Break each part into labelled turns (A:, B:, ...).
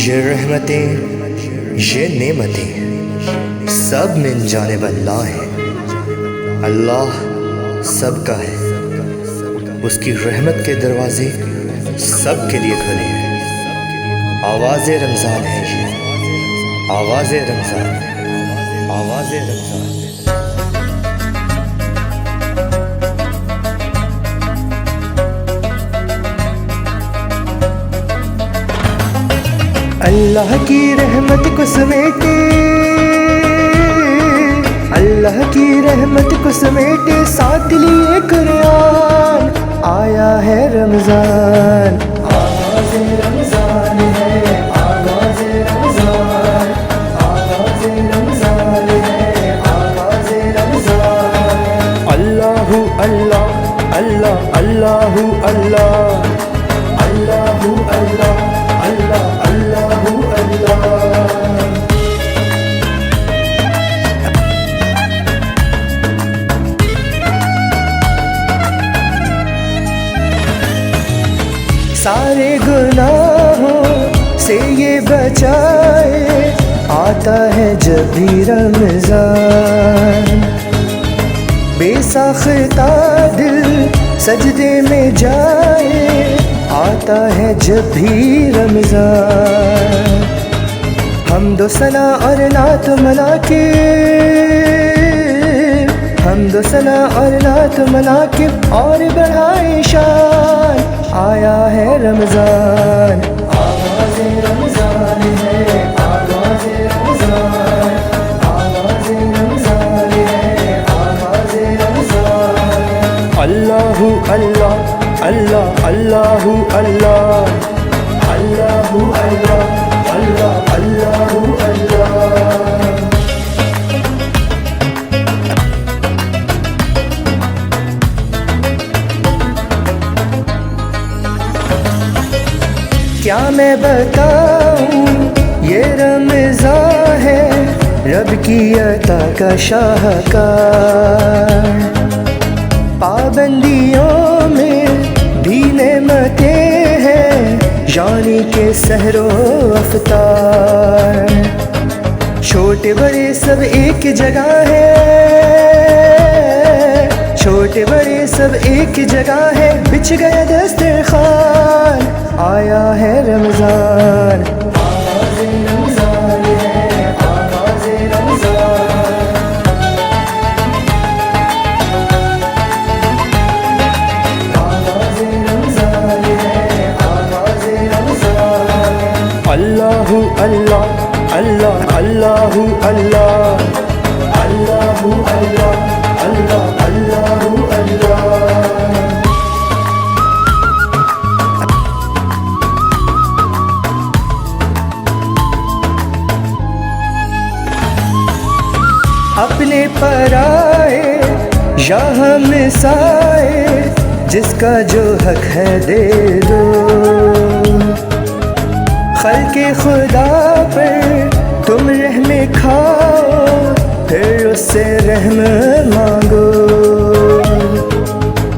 A: ये रहमतें, ये नेमतें सब मिल जानिब अल्लाह है। अल्लाह सबका है, उसकी रहमत के दरवाजे सब के लिए खुले हैं। आवाज़े रमज़ान है ये, आवाज़े रमज़ान, आवाज़े रमज़ान। अल्लाह की रहमत को समेटे, अल्लाह की रहमत को समेटे, साथ लिए कुरान, आया है रमज़ान। आवाज़े रमज़ान है, आवाज़े रमज़ान, आवाज़े रमज़ान है, आवाज़े रमज़ान। अल्लाहु अल्लाह, अल्लाह अल्लाहु अल्लाह, अल्लाहु अल्लाह, अल्लाह अल्लाहु अल्लाह। सारे गुनाहों से ये बचाए, आता है जब भी रमज़ान। बेसाख्ता दिल सजदे में जाए, आता है जब भी रमज़ान। हम्दो सना और नात मना के, हम्दो सना और नात मना के, और बढ़ाए शान, आया है रमज़ान। आवाज़े रमज़ान है, आवाज़े रमज़ान, आवाज़े रमज़ान है, आवाज़े रमज़ान। अल्लाहु अल्लाह, अल्लाह अल्लाहु अल्लाह, अल्लाहु अल्लाह, अल्लाह अल्लाहु अल्लाह। क्या मैं बताऊं, ये रमज़ान है रब की अता का शाहकार। पाबंदियों में भी नेमतें हैं, यानी के सहरो अफ्तार। छोटे बड़े सब एक जगह है, छोटे बड़े सब एक जगह है, बिछ गया दस्तरखान, आया है रमज़ान। आवाज़े रमज़ान है, आवाज़े रमज़ान, आवाज़े रमज़ान है, आवाज़े रमज़ान। अल्लाहु अल्लाह, अल्लाह अल्लाहु अल्लाह, अल्लाहु अल्लाह, अल्लाह अल्लाहु अल्लाह। अपने पराए या हम साए, जिसका जो हक है दे दो। खल्के खुदा पर तुम रहमे खाओ, फिर उससे रहम मांगो।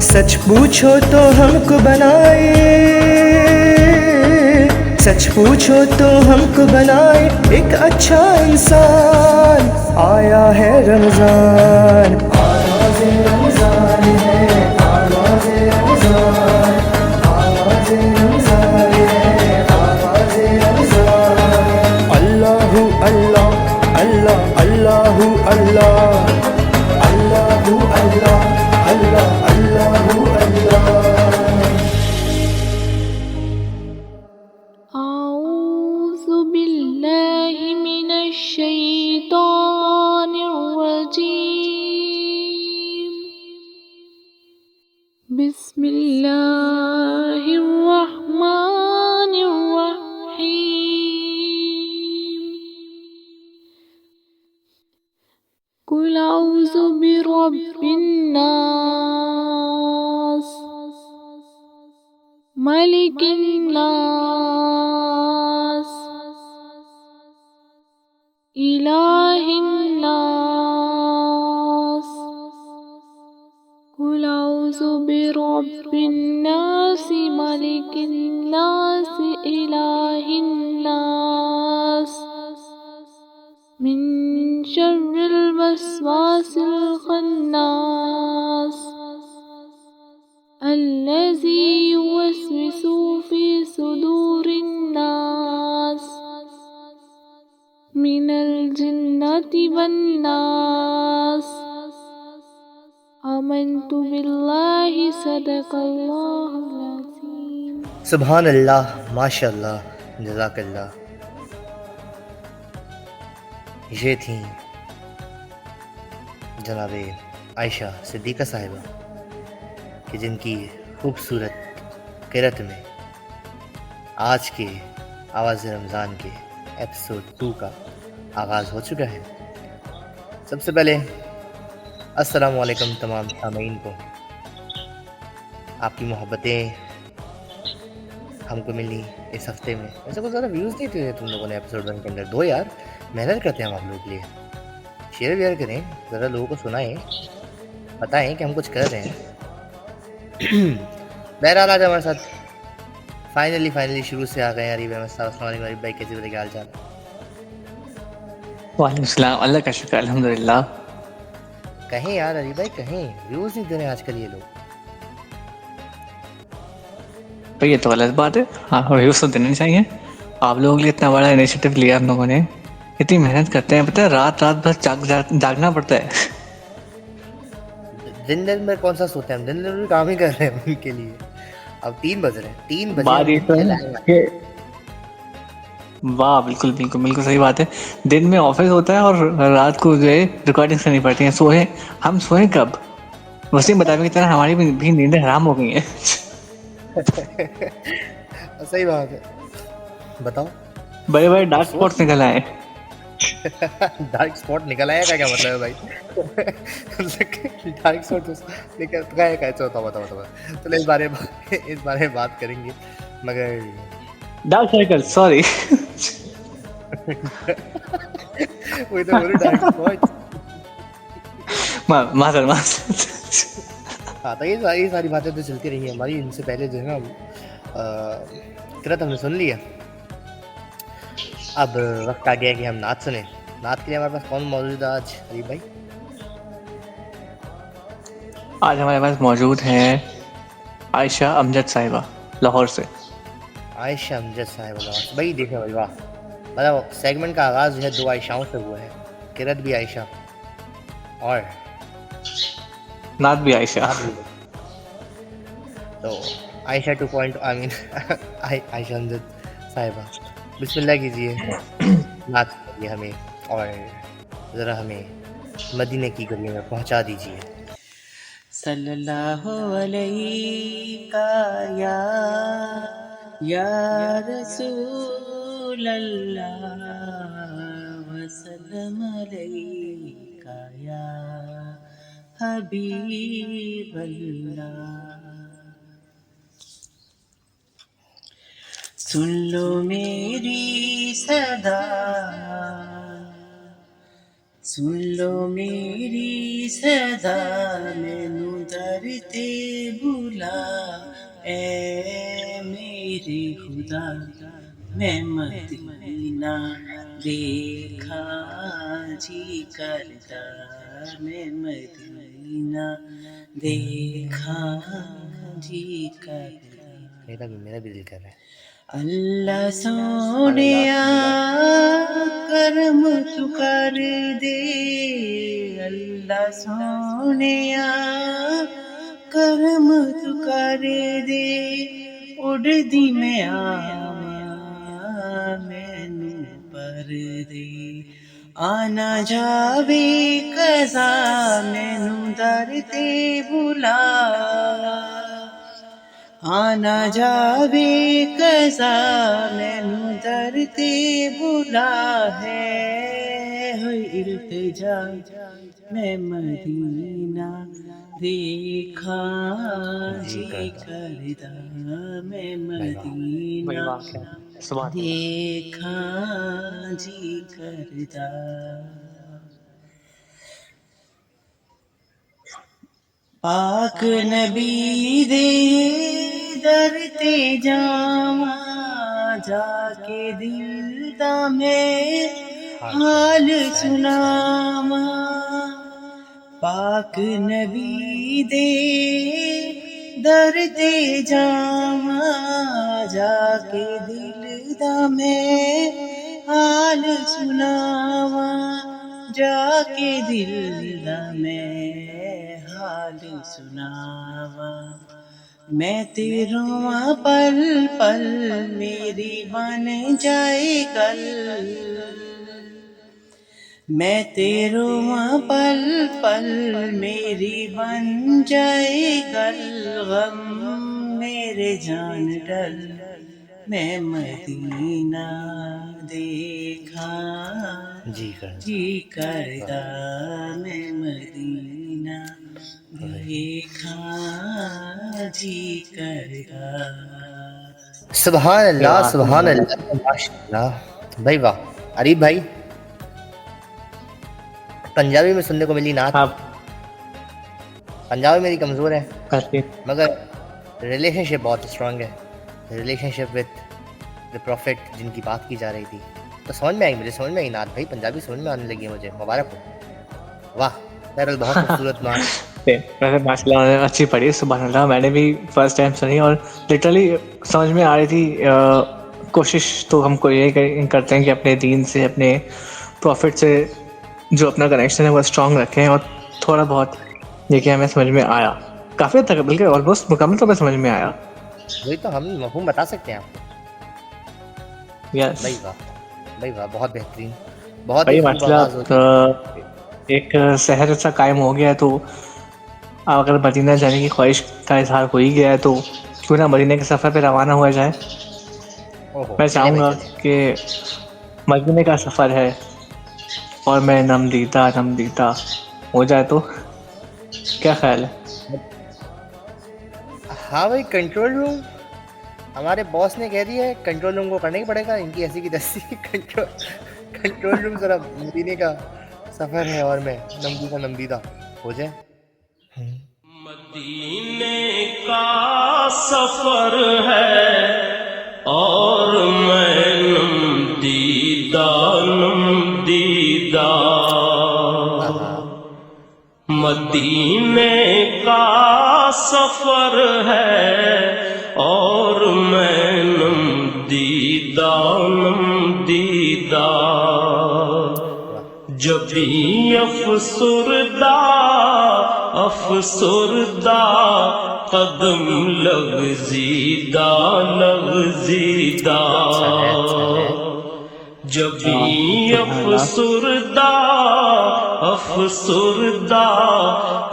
A: सच पूछो तो हमको बनाए, सच पूछो तो हमको बनाए एक अच्छा इंसान, आया है रमज़ान। आवाज़े रमज़ान है, आवाज़े रमज़ान, आवाज़े रमज़ान है, आवाज़े रमज़ान। अल्लाहु अल्लाह, अल्लाह अल्लाहु अल्लाह, अल्लाहु अल्लाह, अल्लाह अल्लाहु अल्लाह।
B: कुल औज़ु बिरब्बिन नास, मलिकिन नास, इलाहिन नास। कुल अऊज़ु बिरब्बिन्नास मलिकिन्नास इलाहिन्नास मिन शर्रिल वस्वासिल खन्नास अल्लज़ी युवस्विसु फी सुदूरिन नास मिनल जिन्नति वन्नास आमन्तु बिल्लाहि सदक़ल्लाहुल अज़ीम।
A: सुभान अल्लाह, माशाअल्लाह, जज़ाकल्लाह। ये थी जनाबे आयशा सिद्दीक़ा साहिबा कि जिनकी खूबसूरत किरत में आज के आवाज़ रमज़ान के एपिसोड 2 का आगाज़ हो चुका है। सबसे पहले अस्सलामु अलैकुम तमाम सामीन को। आपकी मोहब्बतें हमको मिली इस हफ्ते में। वैसे कुछ ज़्यादा व्यूज़ नहीं थे तुम लोगों ने एपिसोड 1 के अंदर। दो यार, मेहनत करते हैं हम आप लोगों के लिए। शेयर वेयर करें, ज़रा लोगों को सुनाएं, बताएं कि हम कुछ कर रहे हैं। बहरहाल आज हमारे साथ फाइनली शुरू से आ गए अरीब अहमद साहब। अस्सलाम वालेकुम अरीब भाई, कैसे बताइए हाल चाल?
C: वालेकुम सलाम, अल्लाह का शुक्र, अल्हम्दुलिल्लाह।
A: कहें यार अरीब भाई, कहें, व्यूज़ नहीं दे रहे आजकल ये लोग।
C: तो ये तो गलत बात है। हाँ, व्यूज़ तो देने चाहिए। आप लोगों के लिए इतना बड़ा इनिशिएटिव लिया हम लोगों ने, इतनी मेहनत करते हैं, पता है रात भर जागना पड़ता है।
A: दिन में कौन सा सोते हैं हम, दिन में काम ही कर रहे हैं उनके लिए। अब 3 बज रहे हैं, 3 बजे
C: बात ये
A: हम
C: तो है
A: फैलाएं।
C: कि वाह, बिल्कुल सही बात है। दिन में ऑफिस होता है और रात को जो है रिकॉर्डिंग करनी पड़ती है। हम सोए कब? वसीम बतावे की तरह हमारी भी नींदें हराम हो गई हैं।
A: सही बात है, बताओ।
C: बड़े डार्क स्पॉट्स निकल आए।
A: डार्क स्पॉट निकल आया का क्या मतलब है भाई? डार्क स्पॉट निकल गया कैसे होता? बताओ। चलो इस बारे में बात करेंगे, मगर
C: डार्क सर्कल, सॉरी।
A: वही तो बोलूं, डार्क स्पॉट।
C: माजर।
A: हाँ, तो ये सारी बातें तो चलती रही हैं हमारी। इनसे पहले जो है ना किरत हमने सुन लिया। अब वक्त आ गया कि हम नात सुने। नात के लिए हमारे पास कौन मौजूद है आज अरीब भाई?
C: आज हमारे पास मौजूद हैं आयशा अमजद साहिबा, लाहौर से।
A: आयशा अमजद साहिबा लाहौर से। भाई देखें भाई, वाह, मतलब सेगमेंट का आगाज़ जो है 2 आयशाओं से हुआ है। किरत भी आयशा और
C: नात भी आयशा।
A: तो आयशा 2 आई मीन आयशा अमजद साहिबा, बिस्मिल्लाह कीजिए, नात कीजिए हमें और ज़रा हमें मदीने की गली में पहुंचा दीजिए।
D: सल्लल्लाहु अलैका या रसूल अल्लाह वसल्लम अलैका या हबीब अल्लाह। सुन लो मेरी सदा, सुन लो मेरी सदा, मैनू दर ते बुला ए मेरे खुदा। मैं मदीना देखा जी करदा, मैं मदीना देखा जी करदा।
A: मेरा भी दिल कर रहा है।
D: अल्लाह सोनिया करम तू कर दे, अल्लाह सोनिया करम तू कर दे। उड़दी मैं आवां मैनू पर दे, आना जावे कज़ा मैनू दर ते बुला। आना जावे कज़ा मैनू दर ते बुला है। होई इल्तिजा मैं मदीना देखा जी करदा, मैं मदीना देखा जी करदा। पाक नबी दे दर ते जावा जाके दिल दा मैं हाल सुनावा पाक नबी दे दर ते जावा जाके दिल दा मैं हाल सुनावा जाके दिल दा मैं हाल सुनावा मैं तेरों पल पल मेरी बन जाए कल मैं तेरों पल पल मेरी बन जाए कल गम मेरे जान डल मैं मदीना देखा जी करदा मैं मदीना देखा जी करदा
A: सुभान अल्लाह माशाअल्लाह। भाई वाह। अरीब भाई, पंजाबी में सुनने को मिली नात।
C: हाँ
A: पंजाबी मेरी कमज़ोर है
C: काफी।
A: मगर रिलेशनशिप बहुत स्ट्रांग है। रिलेशनशिप विद द प्रॉफिट जिनकी बात की जा रही थी तो समझ में आई, मुझे समझ में आई नात भाई, पंजाबी समझ में आने लगी है मुझे। मुबारक हो। वाह बहरहाल बहुत खूबसूरत नात।
C: वैसे माशाल्लाह अच्छी पढ़ी, सुभान अल्लाह। मैंने भी फर्स्ट टाइम सुनी और लिटरली समझ में आ रही थी। कोशिश तो हमको ये करते हैं कि अपने दीन से, अपने प्रॉफिट से जो अपना कनेक्शन है वो स्ट्रांग रखें, और थोड़ा बहुत देखिए हमें समझ में आया, काफ़ी हद तक बल्कि ऑलमोस्ट मुकम्मल तौर पर समझ में आया।
A: वही तो हम मफहूम बता सकते हैं आपको।
C: यस
A: भाई वाह बहुत बेहतरीन, बहुत
C: भाई
A: ही खूब
C: माशाल्लाह।
A: आवाज़ होती है।
C: एक शहर सा कायम हो गया है, तो अगर मदीना जाने की ख्वाहिश का इजहार हो ही गया है तो क्यों ना मदीने के सफ़र पे रवाना हुआ जाए।
A: ओहो,
C: मैं चाहूँगा कि मदीने का सफ़र है और मैं नमदीदा हो जाए, तो क्या ख्याल है?
A: हाँ भाई, कंट्रोल रूम हमारे बॉस ने कह दिया है, कंट्रोल रूम को करना ही पड़ेगा। इनकी ऐसी की तैसी कंट्रोल रूम जरा मदीने का सफर है और मैं नमदीदा हो जाए।
E: मदीने का सफर है और मैं नमदीदा मदीने का सफर है और मैं नमदीदा जब भी अफसुरदा कदम लग़ज़ीदा जब भी अफसुरदा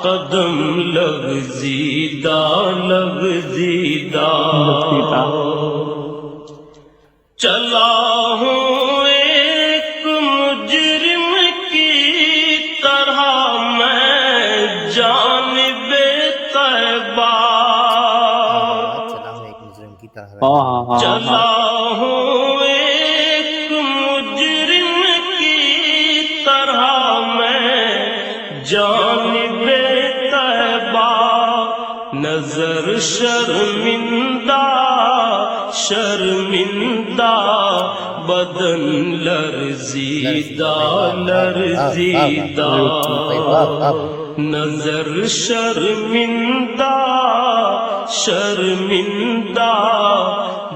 E: कदम लग़ज़ीदा चला हूँ एक मुजरिम की तरह मैं जानिबे तैबा चला हूँ एक मुजरिम की तरह मैं जानिबे तैबा नजर शर्मिंदा बदन लर्जीदा नजर शर्मिंदा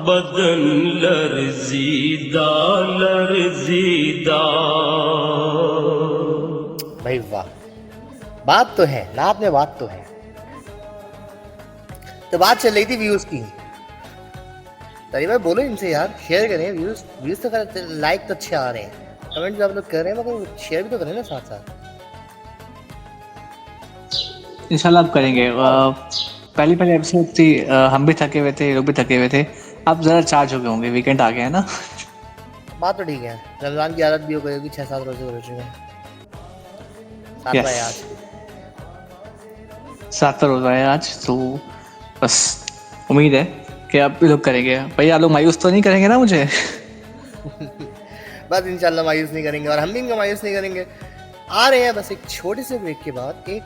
E: बदन लर्जीदा
A: भाई वाह, बात तो है नात में, बात तो है। तो बात चल रही थी व्यूज की। तरी भाई बोलो इनसे यार, शेयर करें। व्यूज तो लाइक तो अच्छे आ रहे हैं, कमेंट भी आप लोग कर रहे हैं, मगर शेयर भी तो करें ना साथ साथ।
C: इंशाल्लाह आप करेंगे। पहली एपिसोड थी, हम भी थके हुए थे, लोग भी थके हुए थे। आप ज़रा चार्ज हो गए होंगे, वीकेंड आ गया है ना।
A: बात तो ठीक है, रमजान की आदत भी हो गई होगी, 6-7 रोजे हो चुके हैं।
C: 7वां रोज़ा है आज, तो बस उम्मीद है कि आप भी लोग करेंगे। भैया आप लोग मायूस तो नहीं करेंगे ना मुझे?
A: बस इंशाल्लाह मायूस नहीं करेंगे, और हम भी इनका मायूस नहीं करेंगे। आ रहे हैं बस एक छोटे से ब्रेक के बाद एक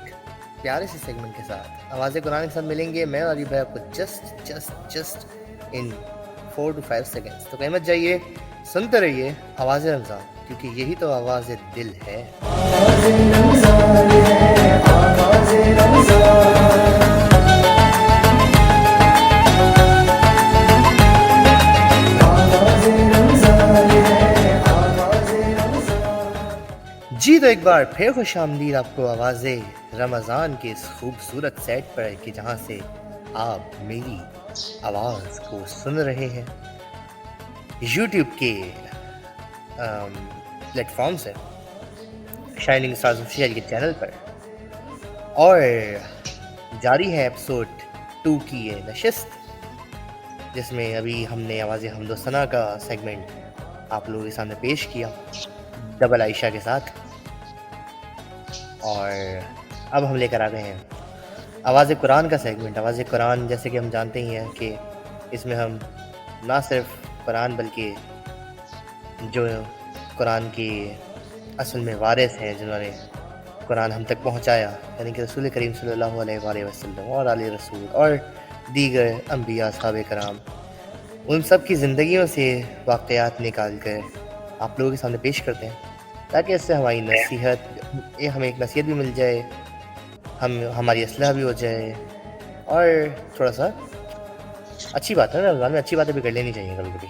A: प्यारे से सेगमेंट के साथ, आवाज़ कुरान के साथ मिलेंगे मैं और अली भाई आपको जस्ट इन 4 to 5 सेकेंड्स। तो कहीं मत जाइए, सुनते रहिए आवाज़ रमज़ान, क्योंकि यही तो आवाज़ दिल है। जी तो एक बार फिर खुश आमदीद आपको आवाज़ रमज़ान के इस खूबसूरत सेट पर कि जहाँ से आप मेरी आवाज़ को सुन रहे हैं YouTube के प्लेटफॉर्म से, शाइनिंग स्टार्स ऑफिशियल के चैनल पर, और जारी है एपिसोड 2 की ये नशिस्त, जिसमें अभी हमने आवाज़ हमदोसना का सेगमेंट आप लोगों के सामने पेश किया डबल आयशा के साथ, और अब हम लेकर आ गए हैं आवाज़ कुरान का सेगमेंट। आवाज़ कुरान जैसे कि हम जानते ही हैं कि इसमें हम ना सिर्फ कुरान बल्कि जो कुरान की असल में वारिस हैं, जिन्होंने कुरान हम तक पहुंचाया, यानी कि रसूल करीम सल्लल्लाहु अलैहि वसल्लम और आले रसूल और दीगर अम्बिया साहब कराम, उन सब की ज़िंदगियों से वाक़यात निकाल कर आप लोगों के सामने पेश करते हैं, ताकि इससे हमारी हमें एक नसीहत भी मिल जाए, हमारी असलाह भी हो जाए, और थोड़ा सा अच्छी बात है ना, रमज़ान में अच्छी बातें भी कर लेनी चाहिए कभी कभी।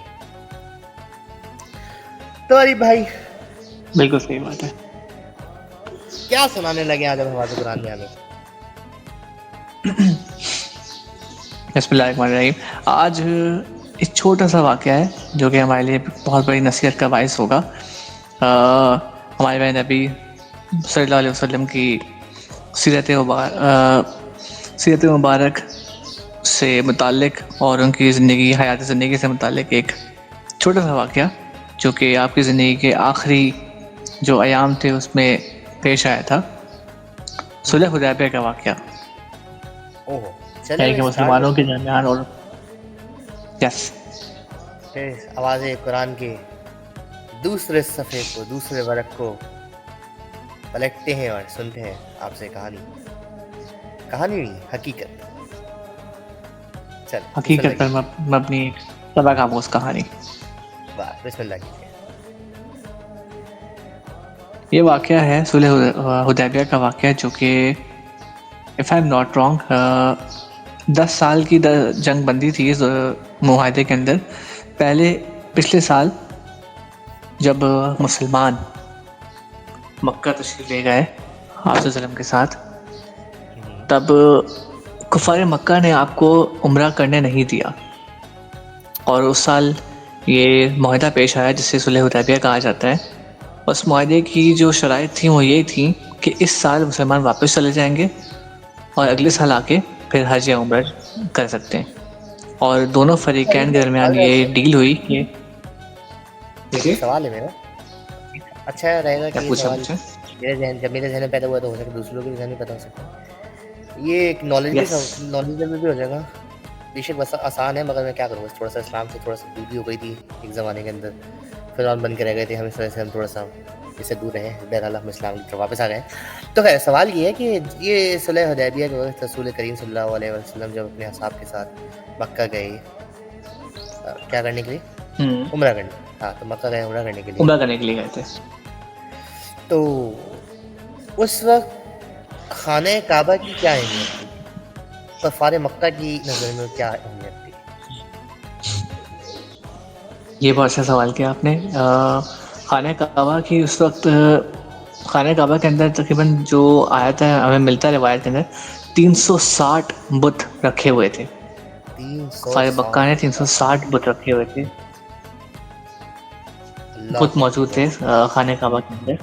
A: तो अली भाई,
C: बिल्कुल सही बात है।
A: क्या सुनाने लगे आज हम हमारे कुरान में हमें?
C: बिस्मिल्लाहिर्रहमानिर्रहीम। आज एक छोटा सा वाक़या है जो कि हमारे लिए बहुत बड़ी नसीहत का बाइस होगा। हमारे भाई नबी सल्लल्लाहु अलैहि वसल्लम की सीरत मुबारक से मुताल्लिक और उनकी ज़िंदगी, हयात ज़िंदगी से मुताल्लिक एक छोटा सा वाक़या जो कि आपकी ज़िंदगी के आखिरी जो अयाम थे उसमें पेश आया था, सुलह हुदैबिया का वाक़या।
A: ओहो,
C: यानी कि मुसलमानों के दरमियान, और यस,
A: फिर आवाज़ कुरान के दूसरे सफ़े को, दूसरे वर्क को पलटते हैं और सुनते हैं आपसे कहानी नहीं, हकीकत। चल,
C: हकीकत पर मबनी एक सबक आमोज़ कहानी।
A: वाह, बिस्मिल्लाह कीजिए।
C: ये वाक़या है सुलह हुदैबिया का वाक़या, जो कि if I am not wrong 10 साल की जंग बंदी थी इस मुआहदे के अंदर। पिछले साल जब मुसलमान मक्का तशरीफ़ ले गए आप सल्लम के साथ, तब कुफ़ार मक्का ने आपको उम्रा करने नहीं दिया, और उस साल ये मुआहदा पेश आया जिसे सुलह हुदैबिया कहा जाता है। उस मुआहदे की जो शराइत थी वो ये थी कि इस साल मुसलमान वापस चले जाएंगे और अगले साल आके फिर हज या उम्रा कर सकते हैं, और दोनों फरीकैन के दरमियान ये डील हुई कि
A: सवाल है मेरा, अच्छा रहेगा कि
C: पूछा
A: मेरे जहन में पैदा हुआ तो हो सकता है दूसरों के भी जहन में पैदा हो सकता है, ये एक नॉलेज भी हो जाएगा। बेशक बस आसान है, मगर मैं क्या करूँगा, थोड़ा सा इस्लाम से थोड़ा सा दूरी हो गई थी एक ज़माने के अंदर, फिर और बन के रह गए थे हम, इस वजह से हम थोड़ा सा इससे दूर रहे। बहरहाल हम इस्लाम की तरफ वापस आ गए। तो खैर सवाल ये है कि ये सुलह हुदैबिया के वक्त रसूल करीम सल्लल्लाहु अलैहि वसल्लम जब अपने असहाब के साथ मक्का गए, क्या करने के लिए? उम्रा करने। हाँ, तो मक्का गए उम्रा करने के लिए
C: गए थे।
A: तो उस वक्त खाने काबा की क्या अहमियत थी, कुफ़ार मक्का की नज़र में क्या अहमियत थी?
C: ये बहुत अच्छा सवाल किया आपने। खाने काबा की उस वक्त, खाने काबा के अंदर तकरीबन जो आयत है हमें मिलता है रिवायत के अंदर, 360 बुत रखे हुए थे। कुफ़ार मक्का ने 360 बुत रखे हुए थे, बुत मौजूद थे खाने काबा के अंदर।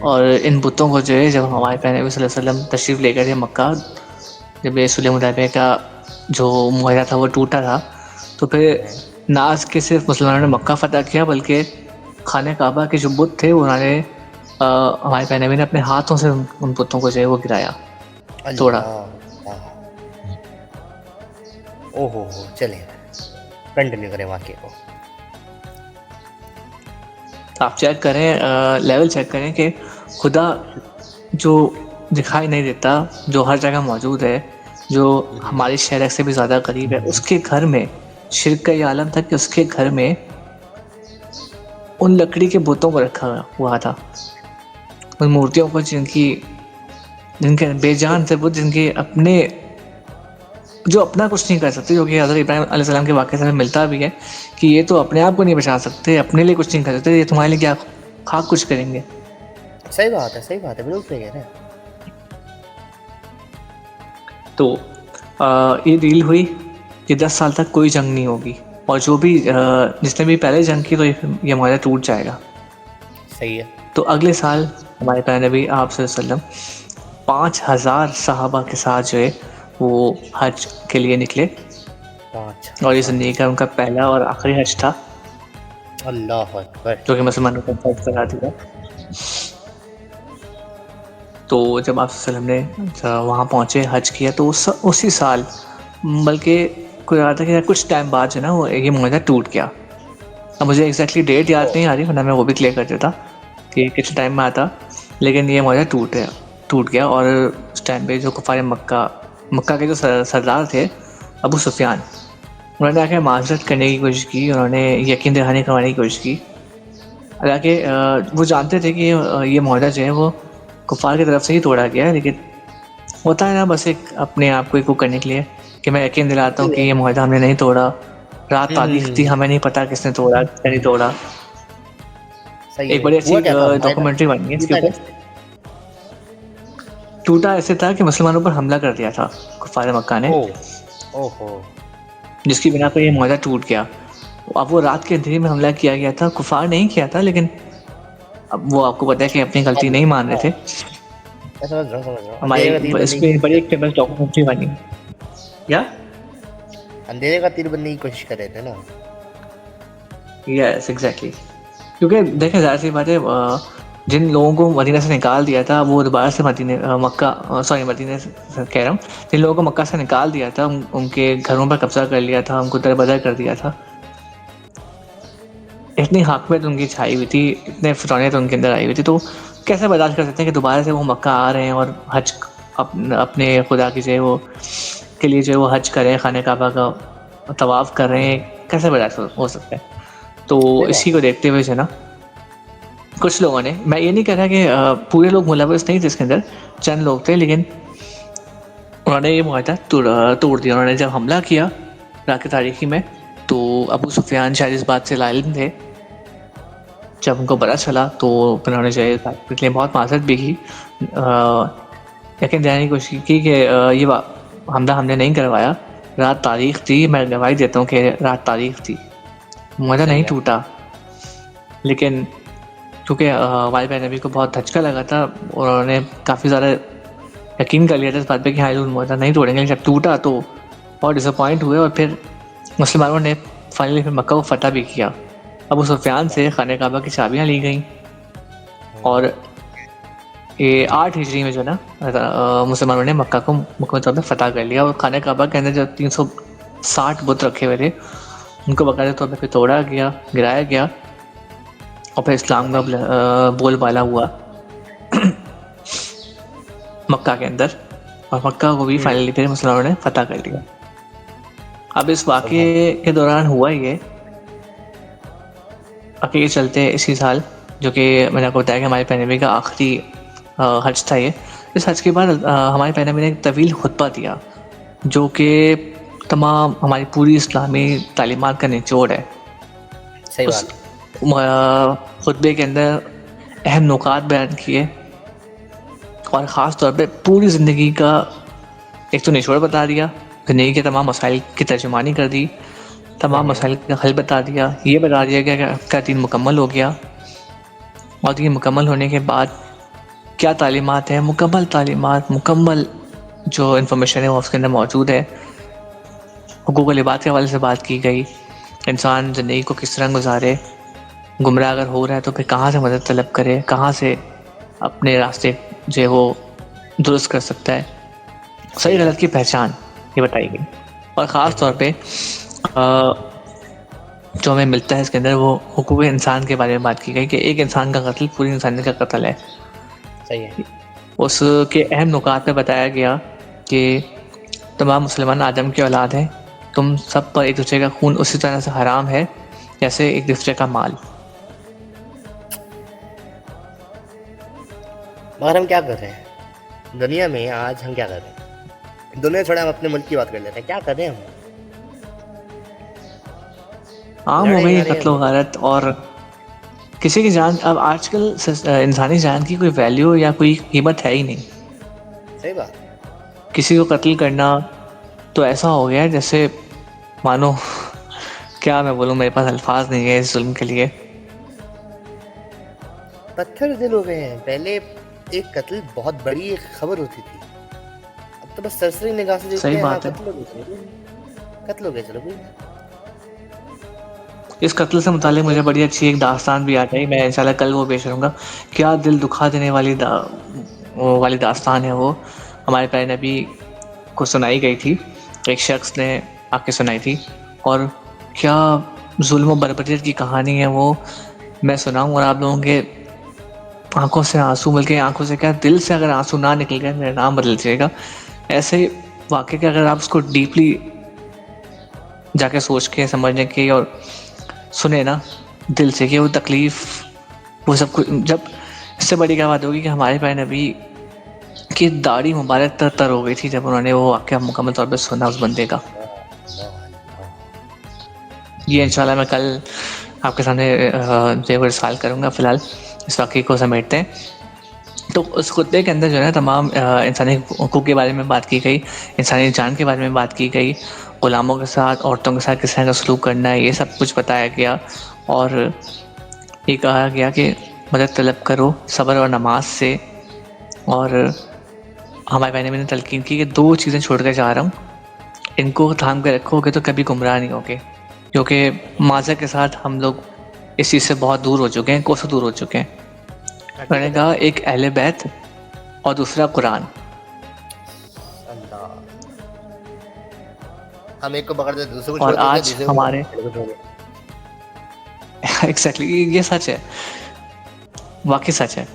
C: और इन बुतों को जो है, जब हमारे पैन नबी सल्लल्लाहु अलैहि वसल्लम तशरीफ़ लेकर थे मक्का, जब ये सुलह हुदैबिया का जो मुआहदा था वो टूटा था, तो फिर नाज के सिर्फ मुसलमानों ने मक्का फ़तह किया, बल्कि खाने काबा के जो बुत थे उन्होंने हमारे पैन नबी ने अपने हाथों से उन बुतों को जो है वो गिराया, तोड़ा।
A: ओहो, चले कंटिन्यू करें वाक़ये को।
C: आप चेक करें, लेवल चेक करें कि खुदा जो दिखाई नहीं देता, जो हर जगह मौजूद है, जो हमारे शहर से भी ज़्यादा करीब है, उसके घर में शिर्क का ये आलम था कि उसके घर में उन लकड़ी के बुतों को रखा हुआ था, उन मूर्तियों को जिनके बेजान थे बुत, जिनके अपने जो अपना कुछ नहीं कर सकते, जो कि हज़रत इब्राहिम अलैहिस्सलाम के वाक़े से हमें मिलता भी है कि ये तो अपने आप को नहीं बचा सकते, अपने लिए कुछ नहीं कर सकते, ये तुम्हारे लिए क्या खाक कुछ करेंगे।
A: सही बात है, सही बात है, बिल्कुल सही कह रहे हैं।
C: तो ये डील हुई कि 10 साल तक कोई जंग नहीं होगी, और जो भी जिसने भी पहले जंग की तो ये माहदा टूट जाएगा।
A: सही है।
C: तो अगले साल हमारे प्यारे नबी आप सल्लल्लाहु अलैहि वसल्लम 5000 सहाबा के साथ जो है वो हज के लिए निकले,
A: 5
C: और ये ज़िंदगी का उनका पहला और आखिरी हज था,
A: अल्लाह अकबर।
C: जो कि मुसलमानों को फर्ज करा दिया। तो जब आप सल्लल्लाहु अलैहि वसल्लम ने वहाँ पहुँचे, हज किया, तो उसी साल, बल्कि कोई रहा था कि कुछ टाइम बाद जो है ना वो ये माहदा टूट गया। अब मुझे एग्जैक्टली डेट याद नहीं आ रही, वरना मैं वो भी क्लियर कर देता कि किस टाइम में आता, लेकिन ये माहदा टूट गया। और उस टाइम पे जो कुफार मक्का के जो सरदार थे अबू सुफियान, उन्होंने आके माजरत करने की कोशिश की, उन्होंने यकीन दहानी करवाने की कोशिश की। हालांकि वो जानते थे कि ये माहदा जो है वो कुफार की तरफ से ही तोड़ा गया है, लेकिन होता है ना बस एक अपने आप को एक वो करने के लिए कि मैं यकीन दिलाता हूँ कि ये माहदा हमने नहीं तोड़ा, रात तारीख थी, हमें नहीं पता किसने तोड़ा किसने नहीं तोड़ा।
A: सही
C: एक
A: है।
C: बड़ी
A: हुआ
C: अच्छी
A: क्या था?
C: डॉक्यूमेंट्री बनी है इसके
A: टूटा
C: ऊपर। टूटा ऐसे था कि मुसलमानों पर हमला कर दिया था कुफार मक्का ने,
A: ओहो।
C: जिसकी बिना पर ये माहदा टूट गया। अब वो रात के अंधेरे में हमला किया गया था, कुफार नहीं किया था, लेकिन अब वो आपको पता है कि अपनी गलती नहीं मान रहे थे।
A: मैं समझ रहा हूँ।
C: हमारी इस पे बड़ी एक फेमस डॉक्यूमेंट्री बनी या
A: अंधेरे का तीर बनने की कोशिश कर रहे थे ना।
C: यस एग्जैक्टली, क्योंकि देखें ज़ाहिर सी बात है, जिन लोगों को मदीना से निकाल दिया था वो दोबारा से मदीने से कह रहा हूँ, जिन लोगों को मक्का से निकाल दिया था, उनके घरों पर कब्जा कर लिया था, उनको दरबदर कर दिया था, इतनी हाकमियत उनकी छाई हुई थी, इतने फितौनियत उनके अंदर आई हुई थी, तो कैसे बर्दाश्त कर सकते हैं कि दोबारा से वो मक्का आ रहे हैं और हज अपने खुदा की जो है वो के लिए जो है वो हज कर रहे हैं, खाने काबा का तवाफ़ कर रहे हैं, कैसे बर्दाश्त हो सकता है। तो इसी को देखते हुए जो है ना कुछ लोगों ने, मैं ये नहीं कह रहा कि पूरे लोग मुलव्वस नहीं थे इसके अंदर, चंद लोग थे, लेकिन उन्होंने ये माहदा तोड़ दिया। उन्होंने जब हमला किया रात की तारीखी में, तो अबू सुफियान शायद इस बात से लाइल थे, जब उनको पता चला तो उन्होंने जो है के लिए बहुत माजरत भी की, यकीन दिलाने की कोशिश की कि ये हमला हमने नहीं करवाया, रात तारीख थी, मैं गवाही देता हूँ कि रात तारीख थी, माहदा नहीं टूटा। लेकिन क्योंकि हमारे प्यारे नबी को बहुत धचका लगा था, उन्होंने काफ़ी ज़्यादा यकीन कर लिया था इस बात पे कि हाँ ये माहदा नहीं तोड़ेंगे, जब टूटा तो बहुत डिसअपॉइंट हुए, और फिर मुसलमानों ने फाइनली फिर मक्का को फतह भी किया। अबू सुफियान से खाने काबा की चाबियाँ ली गई, और ये 8 हिजरी में जो है ना मुसलमानों ने मक्का को मुकम्मल तौर पर फतह कर लिया, और खाने काबा के अंदर जो 360 बुत रखे हुए थे उनको बाकायदा तौर पर फिर तोड़ा गया, गिराया गया, और फिर इस्लाम का बोलबाला हुआ मक्का के अंदर, और मक्का को भी फाइनली फिर मुसलमानों ने फतह कर लिया। अब इस वाक़े के दौरान हुआ ये अकेले चलते इसी साल, जो कि मैंने आपको बताया कि हमारे प्यारे नबी का आखिरी हज था ये। इस हज के बाद हमारे प्यारे नबी ने एक तवील खुतबा दिया, जो कि तमाम हमारी पूरी इस्लामी तालीमात का निचोड़ है।
A: सही
C: उस
A: बात।
C: खुतबे के अंदर अहम नुकात बयान किए, और ख़ास तौर पे पूरी ज़िंदगी का एक तो निचोड़ बता दिया, ज़िंदगी के तमाम मसाइल की तर्जुमानी कर दी, तमाम मसाइल का हल बता दिया, ये बता दिया कि आपका दीन मुकम्मल हो गया, और दीन मुकम्मल होने के बाद क्या तालीमात है, मुकम्मल तालीमात, मुकम्मल जो इन्फॉर्मेशन है वो उसके अंदर मौजूद है। हुकूक लिबाद के हवाले से बात की गई, इंसान ज़िंदगी को किस तरह गुजारे, गुमराह अगर हो रहा है तो फिर कहाँ से मदद तलब करे, कहाँ से अपने रास्ते जो है वो दुरुस्त कर सकता है, सही गलत की पहचान ये बताई गई। और ख़ास तौर पे जो हमें मिलता है इसके अंदर वो हुकूक इंसान के बारे में बात की गई कि एक इंसान का कत्ल पूरी इंसानियत का कत्ल है।
A: सही है।
C: उसके अहम नुकात में बताया गया कि तमाम मुसलमान आदम की औलाद हैं, तुम सब पर एक दूसरे का खून उसी तरह से हराम है जैसे एक दूसरे का माल।
A: मगर हम क्या कर रहे हैं दुनिया में? आज हम क्या कर रहे हैं दुनिया? छोड़ा, हम अपने मुल्क की बात कर लेते हैं। क्या कर रहे हैं हम?
C: आम हो
A: लड़ाई
C: गई
A: लड़ रहे हैं
C: कत्ल
A: लोग।
C: गारत, और किसी की जान अब आजकल इंसानी जान की कोई वैल्यू या कोई कीमत है ही नहीं।
A: सही बात।
C: किसी को कत्ल करना तो ऐसा हो गया है जैसे मानो क्या मैं बोलूँ, मेरे पास अल्फाज नहीं है इस जुल्म के लिए।
A: पत्थर दिल हो गए हैं। पहले एक कत्ल बहुत बड़ी एक खबर होती थी, अब तो बस सरसरी निगाह से देखते
C: सही
A: हैं। हाँ,
C: बात है।
A: कत्ल हो गया, चलो कोई नहीं। कत्ल हो गया, चलो कोई नहीं।
C: इस कत्ल से मुताल्लिक मुझे बड़ी अच्छी एक दास्तान भी आ गई, मैं इंशाल्लाह कल वो पेश करूँगा। क्या दिल दुखा देने वाली वो वाली दास्तान है वो, हमारे प्यारे नबी को सुनाई गई थी, एक शख्स ने आके सुनाई थी। और क्या जुल्म और बर्बरियत की कहानी है वो, मैं सुनाऊँ और आप लोगों के आंखों से आंसू, बल्कि आंखों से क्या दिल से अगर आंसू ना निकल गए मेरा नाम बदल जाएगा। ऐसे वाक़े के अगर आप उसको डीपली जाके सोच के समझने की और सुने ना दिल से कि वो तकलीफ़, वो सब कुछ, जब इससे बड़ी क्या बात होगी कि हमारे प्यारे नबी की दाढ़ी मुबारक तर तर हो गई थी जब उन्होंने वो वाक़या मुकम्मल तौर पे सुना उस बंदे का। ये इंशाल्लाह मैं कल आपके सामने जो है इरसाल करूँगा। फ़िलहाल इस वाक़े को समेटते हैं। तो उस खुतबे के अंदर जो है ना तमाम इंसानी हकूक़ के बारे में बात की गई, इंसानी जान के बारे में बात की गई, ग़ुलामों के साथ, औरतों के साथ किस तरह का सलूक करना है, ये सब कुछ बताया गया। और ये कहा गया कि मदद तलब करो सब्र और नमाज से। और हमारे भाई ने मैंने तलकीन की कि 2 चीज़ें छोड़ कर जा रहा हूँ, इनको थाम के रखोगे तो कभी गुमराह नहीं होगे। क्योंकि माज़ा के साथ हम लोग इस चीज़ से बहुत दूर हो चुके हैं, कोसों दूर हो चुके हैं। मैंने कहा एक अहले बैत और दूसरा कुरान।
A: अल्लाह, हम एक को पकड़ते दूसरे को
C: और
A: छोड़ देते,
C: आज
A: दूसरे को
C: हमारे
A: पकड़ते, दूसरे को छोड़ देते।
C: एग्जैक्टली ये सच है, वाकई सच है।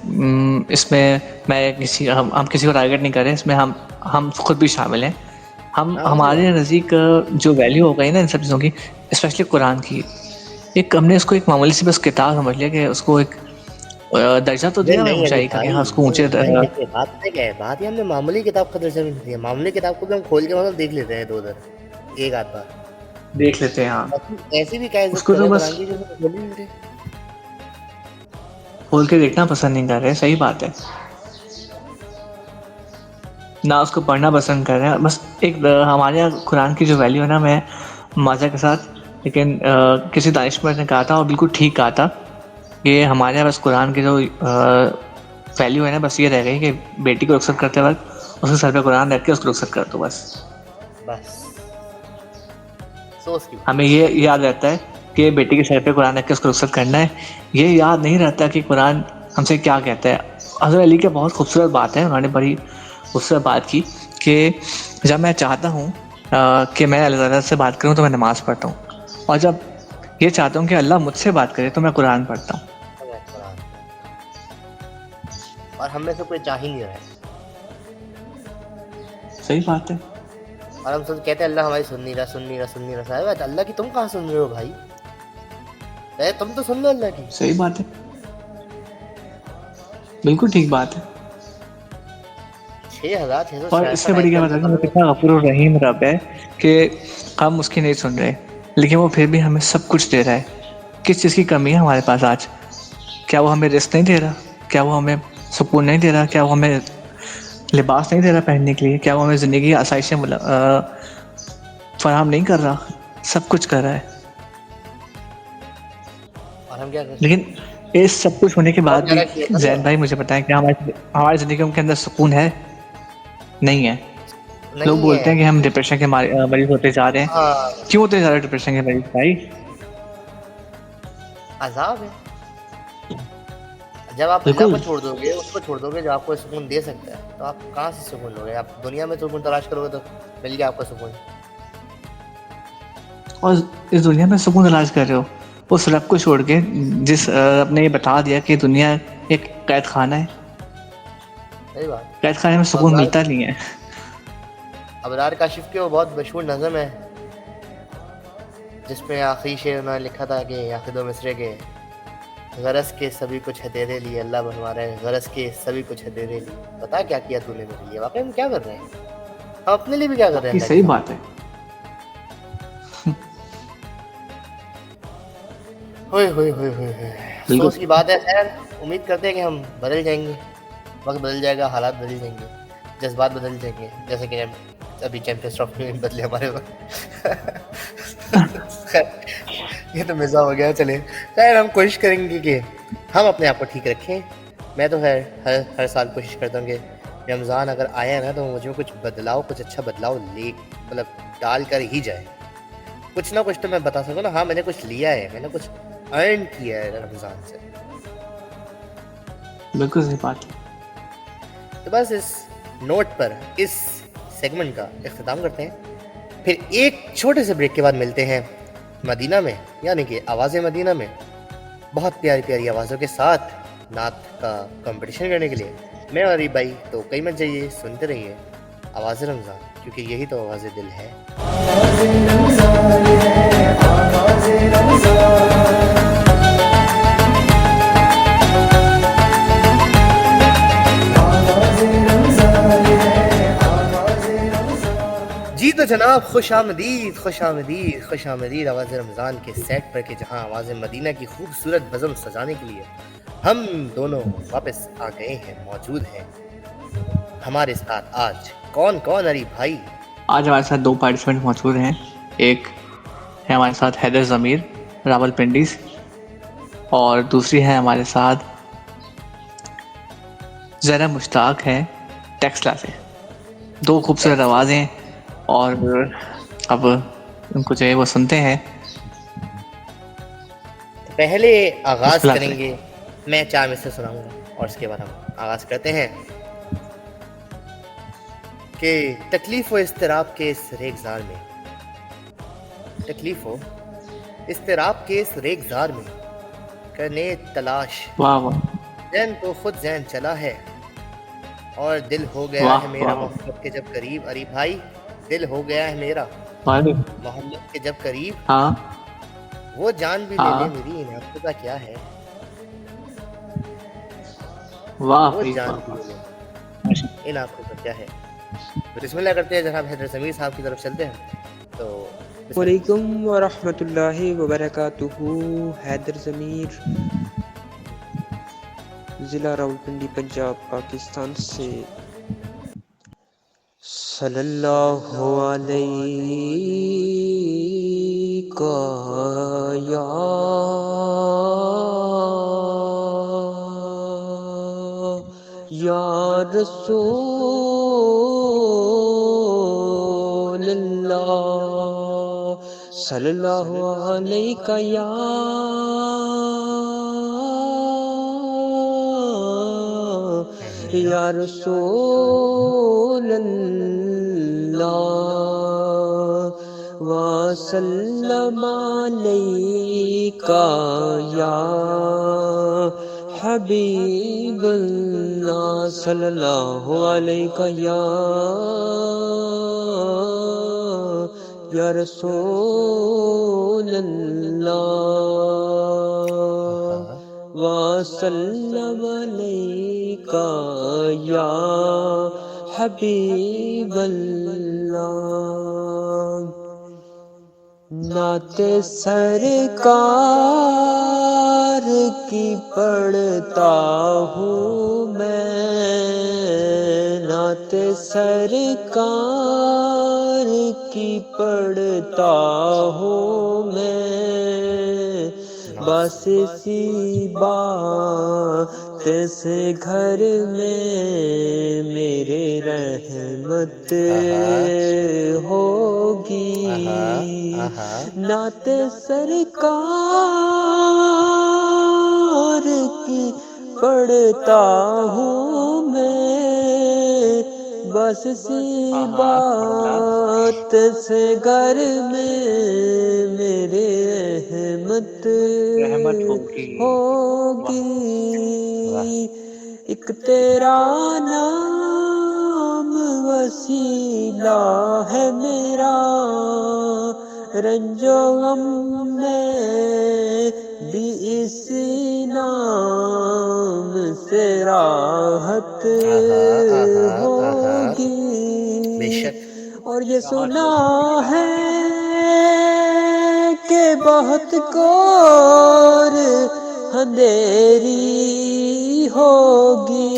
C: इसमें मैं हम किसी को टारगेट नहीं कर रहे, इसमें हम खुद भी शामिल हैं। हमारे नज़दीक जो वैल्यू हो गई ना इन सब चीज़ों की, स्पेशली कुरान की, एक हमने इसको एक मामूली सी बस किताब समझ लिया कि उसको एक दर्जा तो दिया
A: नहीं
C: ऊंचाई का कि हाँ उसको ऊंचे
A: भाई, देखिए बात पता है क्या है? बात ये हमने मामूली किताब का दर्जा भी नहीं दिया। मामूली किताब को भी हम खोल के मतलब देख लेते हैं 2 उधर एक आध बार,
C: देख लेते हैं। हाँ,
A: बाकी ऐसे भी क्या इज्जत
C: उसको तो
A: करें
C: बस
A: कुरान की जो हम बोल ही नहीं रहे।
C: खोल के देखना पसंद नहीं कर रहे, सही बात है, ना उसको पढ़ना पसंद कर रहे हैं। बस एक हमारे यहाँ कुरान की जो वैल्यू है ना, मैं माज़ा के साथ, लेकिन किसी दानिशमंद ने कहा था और बिल्कुल ठीक कहा था कि हमारे यहाँ बस कुरान की जो वैल्यू है ना, बस ये रह गई कि बेटी को रुखसत करते वक्त उसके सर पे कुरान रख के उसको रुखसत कर दो बस।
A: सोच की
C: हमें ये याद रहता है कि बेटी के सर पे कुरान रख के उसको रुखसत करना है, ये याद नहीं रहता कि कुरान हमसे क्या कहता है। हज़रत अली की बहुत खूबसूरत बात है, उन्होंने बड़ी खूबसूरत बात की कि जब मैं चाहता हूँ कि मैं अल्लाह ताला से बात करूँ तो मैं नमाज़ पढ़ता हूँ, और जब ये चाहता हूँ कि अल्लाह मुझसे बात करे तो मैं कुरान पढ़ता हूँ।
A: और हम में से कोई चाह ही नहीं रहा है।
C: सही बात है।
A: और हम सब कहते हैं अल्लाह हमारी सुन नहीं रहा। साहब अल्लाह की तुम कहाँ सुन रहे हो भाई? तुम तो सुन लो अल्लाह की।
C: सही बात है, बिल्कुल ठीक बात है।
A: 6,600
C: और इससे बड़ी क्या बात है, कितना गफूर और रहीम रब है कि हम उसकी नहीं सुन रहे, लेकिन वो फिर भी हमें सब कुछ दे रहा है। किस चीज़ की कमी है हमारे पास आज? क्या वो हमें रिस्क नहीं दे रहा? क्या वो हमें सुकून नहीं दे रहा? क्या वो हमें लिबास नहीं दे रहा पहनने के लिए? क्या वो हमें ज़िंदगी की आसाइशें फराहम नहीं कर रहा? सब कुछ कर रहा है।
A: और हम क्या कर?
C: लेकिन इस सब कुछ होने के बाद भी जैन भाई मुझे बताएं, क्या हमारी ज़िंदगी के अंदर सुकून है? नहीं है। लोग बोलते हैं कि हम डिप्रेशन के मरीज होते जा रहे हैं।
A: हाँ,
C: क्यों होते जा रहे हैं डिप्रेशन के मरीज भाई?
A: अजाब है। जब आप अल्लाह को छोड़ दोगे, उसको छोड़ दोगे जो आपको सुकून दे सकता है, तो आप कहाँ से सुकून लोगे? आप दुनिया में सुकून तलाश करोगे तो मिल गया आपको सुकून।
C: और इस दुनिया में सुकून तलाश कर रहे हो उस रब को छोड़ के जिस रब ने ये बता दिया कि दुनिया एक कैद खाना है।
A: सही बात।
C: कैद खाने में सुकून
A: अबरार
C: मिलता नहीं है।
A: अबरार काशिफ की वो बहुत मशहूर नज़म है जिसमें आखिरी शेर उन्होंने लिखा था कि आखिर दो मिसरे के गरज के सभी कुछ है तेरे लिए, अल्लाह बनवा रहे हैं गरज के सभी कुछ है तेरे लिए, बता क्या किया तूने मेरे लिए। वाकई में क्या कर रहे हैं हम, अपने लिए भी क्या कर रहे
C: ये
A: हैं
C: सही
A: अल्लाह
C: बात है।
A: की। होए होए होए होए होए।
C: बिल्कुल।
A: अफसोस की बात है। खैर उम्मीद करते हैं कि हम बदल जाएंगे, वक्त बदल जाएगा, हालात बदल जाएंगे, जज्बात बदल जाएंगे, जैसे कि अभी चैंपियंस ट्रॉफी में बदले हमारे खैर ये तो मज़ा हो गया। चले खैर हम कोशिश करेंगे कि हम अपने आप को ठीक रखें। मैं तो खैर हर साल कोशिश करता हूँ कि रमज़ान अगर आया ना तो मुझे कुछ बदलाव, कुछ अच्छा बदलाव ले मतलब डाल कर ही जाए, कुछ ना कुछ तो मैं बता सकूँ ना। हाँ मैंने कुछ लिया है, मैंने कुछ अर्न किया है रमज़ान से।
C: बिल्कुल सही बात है।
A: तो बस इस नोट पर इस सेगमेंट का इख्तिताम करते हैं, फिर एक छोटे से ब्रेक के बाद मिलते हैं मदीना में, यानी कि आवाज़ मदीना में, बहुत प्यारी प्यारी आवाज़ों के साथ नात का कंपटीशन करने के लिए। मैं और अरीब भाई तो कहीं मत जाइए, सुनते रहिए आवाज़ रमज़ान, क्योंकि यही तो आवाज़ दिल है। जी तो जनाब खुश आमदीद खुश आमदीद खुश आमदीद आवाज़ रमज़ान के सेट पर के जहां आवाज़ मदीना की खूबसूरत बज़म सजाने के लिए हम दोनों वापस आ गए हैं, मौजूद हैं। हमारे साथ आज कौन कौन अरी भाई?
C: आज हमारे साथ दो पार्टिसिपेंट मौजूद हैं। एक है हमारे साथ हैदर ज़मीर रावलपिंडी से, और दूसरी है हमारे साथ ज़ैनब मुश्ताक है टेक्सला से। दो खूबसूरत आवाज़ें, और अब उनको जो है वो सुनते हैं।
A: तो पहले आगाज़
C: मुश्किलात से।
A: करेंगे, मैं 4 मिसरे सुनाऊंगा और उसके बाद हम आगाज़ करते हैं कि तकलीफ़ व इज़्तिराब के इस रेगज़ार में, तकलीफ़ व इज़्तिराब के इस रेगज़ार में करने तलाश
C: वाह वाह
A: ज़हन तो खुद ज़हन चला है, और दिल हो गया
C: वाह,
A: है मेरा
C: वाह।
A: मोहब्बत के जब करीब। अरे भाई दिल हो गया है मेरा
C: वाह।
A: मोहब्बत के जब करीब,
C: हाँ
A: वो जान भी ले
C: हाँ।
A: ले मेरी, इन आंखों का क्या है,
C: वाह
A: वो
C: भाई,
A: जान
C: वाह,
A: भी
C: वाह।
A: ले ले इन आंखों का क्या है। तो बिस्मिल्लाह करते हैं, जनाब हैदर ज़मीर साहब की तरफ चलते हैं। तो बिस्मिल्लाह।
F: वालेकुम वरहमतुल्लाहि वबरकातुहू। हैदर ज़मीर, ज़िला रावलपिंडी, पंजाब, पाकिस्तान से। सल्लल्लाहु अलैका या रसूल अल्लाह, सल्लल्लाहु अलैका या रसूल अल्लाह, वसल्लम अलैका या हबीब अल्लाह, सल्लल्लाहु अलैका या रसूल अल्लाह, वसल्लम अलैका या हबीब अल्लाह। नाते सरकार की पढ़ता हूँ मैं, नाते सरकार की पढ़ता हूँ मैं, बस इसी बात से घर में मेरे रहमत होगी। नाते सरकार की पढ़ता हूँ मैं, बस इसी बात से घर में मेरे रहमत होगी। एक तेरा नाम वसीला है मेरा, रंजो गम में भी इस नाम से राहत होगी।
A: बेशक।
F: और ये सुना है कि बहुत घोर अंधेरी होगी।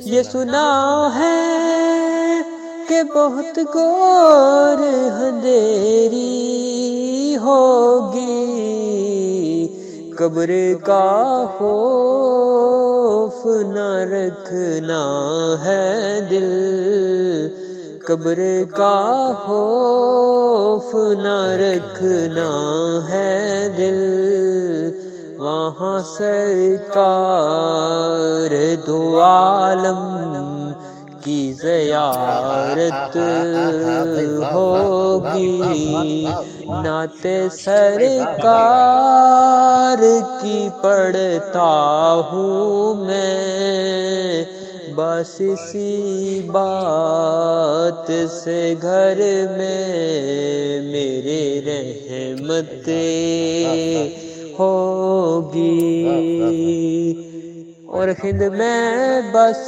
F: ये सुना है कि बहुत घोर अंधेरी होगी। कब्र का खौफ न रखना है दिल, कब्र का खौफ न रखना है दिल। वहाँ सरकार दो आलम की ज़ियारत होगी। नाते सरकार की पढ़ता हूँ मैं, बस इसी बात से घर में मेरे रहमतें होगी। और हिंद में बस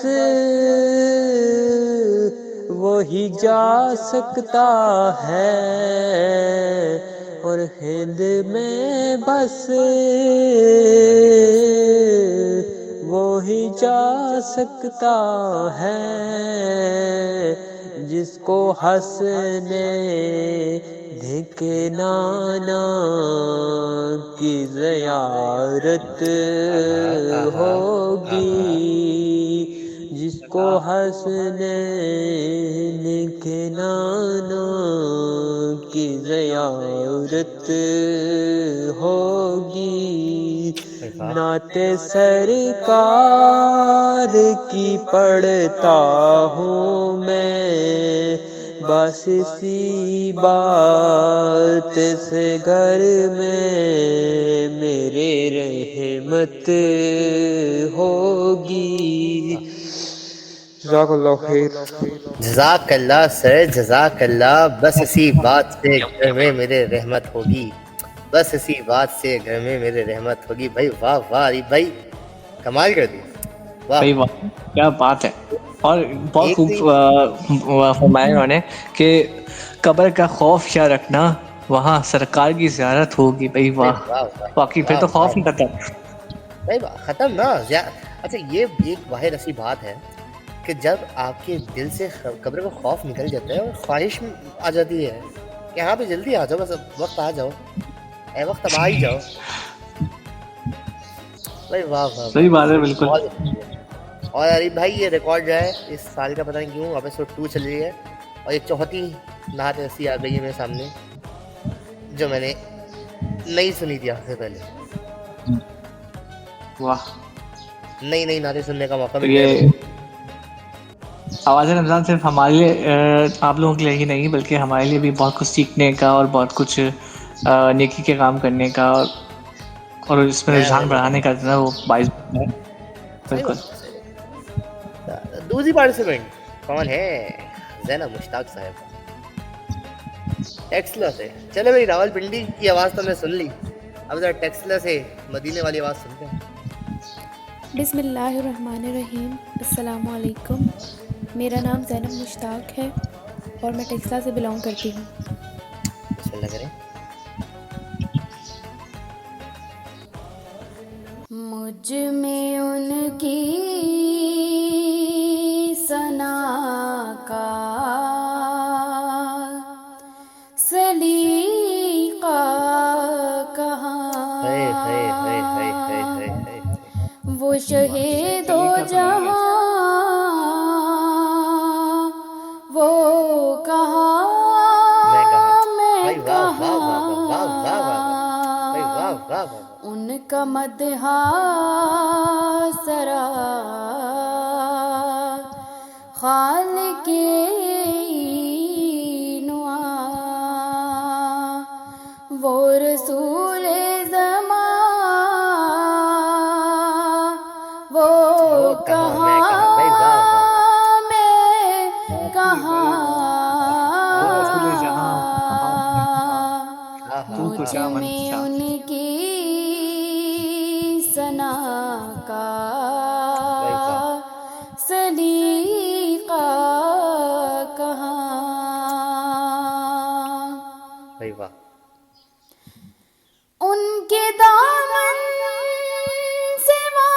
F: वही जा सकता है, और हिंद में बस वही जा सकता है जिसको हंसने देखे नाना की ज़ियारत होगी। जिसको हंसने देखे नाना की ज़ियारत होगी। नाते सरकार की पढ़ता हूँ मैं, बस इसी बात से घर में मेरे रहमत होगी। जज़ाकल्लाह खैर।
A: जज़ाकल्लाह सर, जज़ाकल्लाह। बस इसी बात से घर में मेरे रहमत होगी, बस इसी बात से घर में मेरे रहमत होगी। भाई वाह वाह अली भाई, कमाल कर दी। वाह
C: भाई वाह, क्या बात है। और बहुत
A: एक
C: खूब फरमाया उन्होंने कि कब्र का खौफ क्या रखना, वहाँ सरकार की ज़ियारत होगी। भाई वाह, वाकई फिर तो खौफ ही खत्म।
A: भाई खत्म ना। अच्छा ये एक वाहिद ऐसी बात है कि जब आपके दिल से कब्र का खौफ निकल जाता है और ख्वाहिश आ जाती है कि हाँ भी जल्दी आ जाओ, बस वक्त आ जाओ, ए वक्त अब आ ही जाओ। भाई वाह वाह,
C: सही बात है, बिल्कुल।
A: और अरे भाई ये रिकॉर्ड जो है इस साल का पता नहीं क्यों एपिसोड 2 चल रही है, और एक चौथी नात ऐसी आ गई है मेरे सामने जो मैंने नहीं सुनी थी आपसे पहले।
C: वाह,
A: नई नातें सुनने का मौका
C: तो
A: मिल गया।
C: ये आवाज़ रमज़ान सिर्फ हमारे लिए, आप लोगों के लिए ही नहीं बल्कि हमारे लिए भी बहुत कुछ सीखने का और बहुत कुछ नेकी के काम करने का और इसमें रुझान बढ़ाने का जो है वो बाइस है। बिल्कुल।
A: दूसरी पार्टिसिपेंट कौन है? ज़ैनब मुश्ताक साहब टेक्सला से। चलो भाई, रावलपिंडी की आवाज़ तो मैं सुन ली, अब जरा टेक्सला से मदीने वाली आवाज़ सुनते हैं।
G: बिस्मिल्लाहिर्रहमानिर्रहीम, अस्सलामु अलैकुम। मेरा नाम ज़ैनब मुश्ताक है और मैं टेक्सला से बिलोंग करती हूँ।
A: बिस्मिल्लाह करें।
G: मुझ में उनकी सना का सलीका कहाँ, वो शहीदो जहाँ वो कहाँ मैं कहाँ, उनका मदहा सरा खालिके नुआ, वो रसूले ज़मा वो कहाँ मैं मुझ
C: क्या मन
G: में
C: था?
G: उनकी सना का
A: भाई वाह,
G: सलीका कहाँ।
A: भाई वाह,
G: उनके दामन से वाबस्ता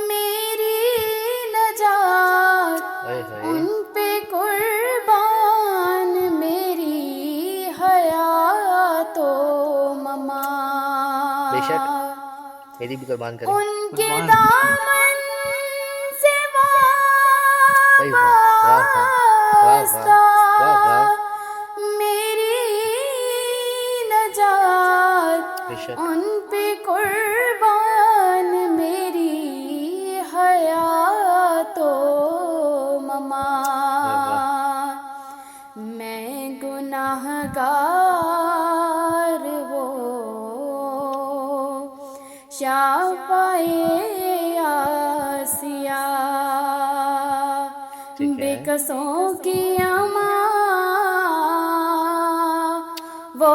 G: मेरी नजात,
A: हाय हाय,
G: उन पे कुर्बान मेरी हयातो
A: बेशक
G: ममात।
A: मेरी भी कुर्बान करें।
G: उनके
C: कुर्बान।
G: दामन से
A: भाई वाह, वाह वाह, वाह
G: वाबस्ता
A: वाह, वाह वाह,
G: मेरी नजात,
A: बेशक
G: उन पे कुर्बान मेरी हयातो ममात। मैं गुनाहगार वो शाफ़ाए आसिया,
A: ठीक है।
G: बेकसों की अमा वो
A: वो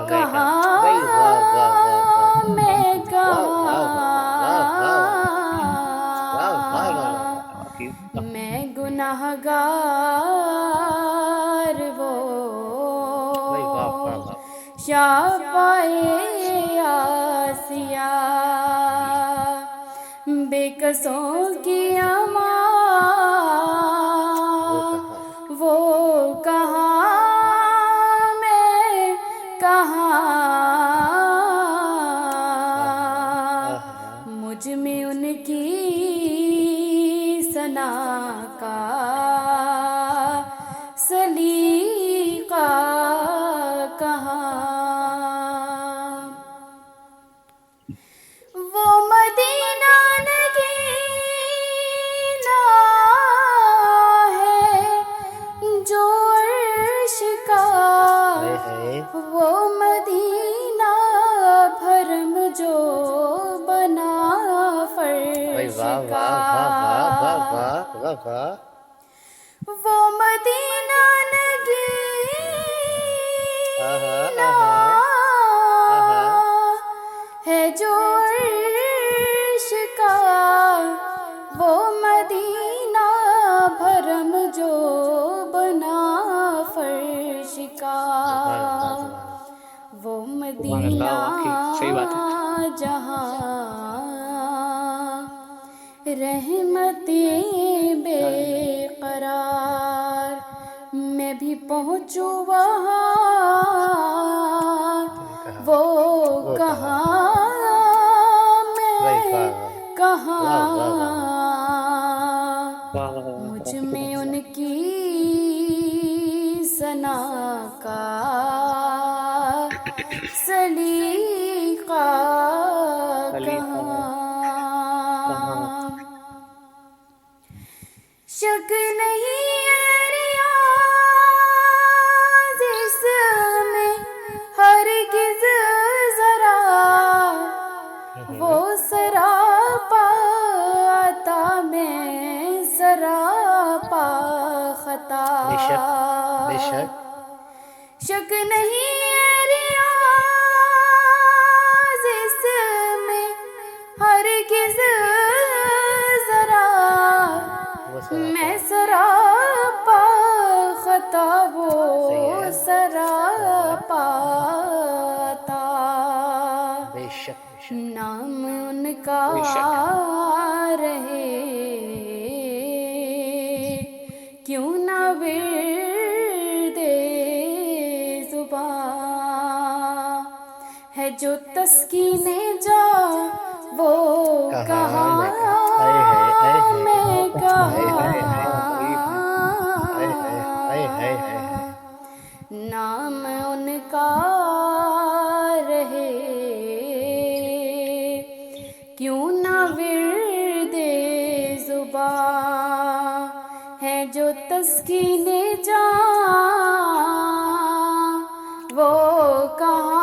A: कहाँ मैं
G: कहाँ
A: कहाँ, भाई वाह वाह वाह वाह,
G: मैं
A: वाह वाह वाह वाह, वाह वाह वाह वाह वाह,
G: कहाँ। मैं गुनाहगार वो
A: भाई वाह वाह वाह,
G: शाफ़ाए आसिया, बेकसों की अमा
A: वो कहाँ,
G: वो कहाँ मैं कहाँ।
A: आहा,
G: मुझ में उनकी सना का सलीका कहाँ। वो मदीना नगीना है जो अर्श का,
A: हाय हाय,
G: वो मदीना भरम जो बना
A: भाई
G: फर्श
A: वाह
G: का।
A: वाह वाह वाह वाह वाह वाह वाह,
G: वो मदीना
A: आहा
G: नगीना
A: आहा,
G: है जो अर्श का, वो मदीना भरम जो बना फर्श का।
A: सुभान अल्लाह, सुभान
G: वो
C: सुभान
G: मदीना
C: अल्लाह, वाकई सही बात है।
G: जहाँ रहमते बेकरार, मैं भी पहुँचूँ वहाँ वो कहाँ
A: भाई
G: मैं
A: वाह
G: कहाँ।
A: वाह वाह वाह,
C: वाह वाह वाह,
G: मुझ में उनकी सना का सलीका
C: सलीका
G: कहाँ। शक नहीं है रियाज इसमें हरगिज़ ज़रा, वो सरापा आता मैं सरापा खता।
A: बेशक बेशक,
G: शक नहीं है रियाज इसमें हरगिज़ ज़रा,
A: वो सरापा,
G: मैं सरापा खता वो
A: सही है,
G: सरापा ता।
A: बेशक बेशक,
G: नाम उनका
C: बेशक।
G: रहे क्यों ना विर्दे ज़ुबां, है जो तस्कीने जा वो
A: कहाँ मैं
G: कहाँ
A: कहाँ, आए है
G: मैं
A: आए
G: कहाँ।
A: है, आए है,
G: नाम उनका रहे क्यों ना विर्दे ज़ुबां, है जो तस्कीने जा वो कहाँ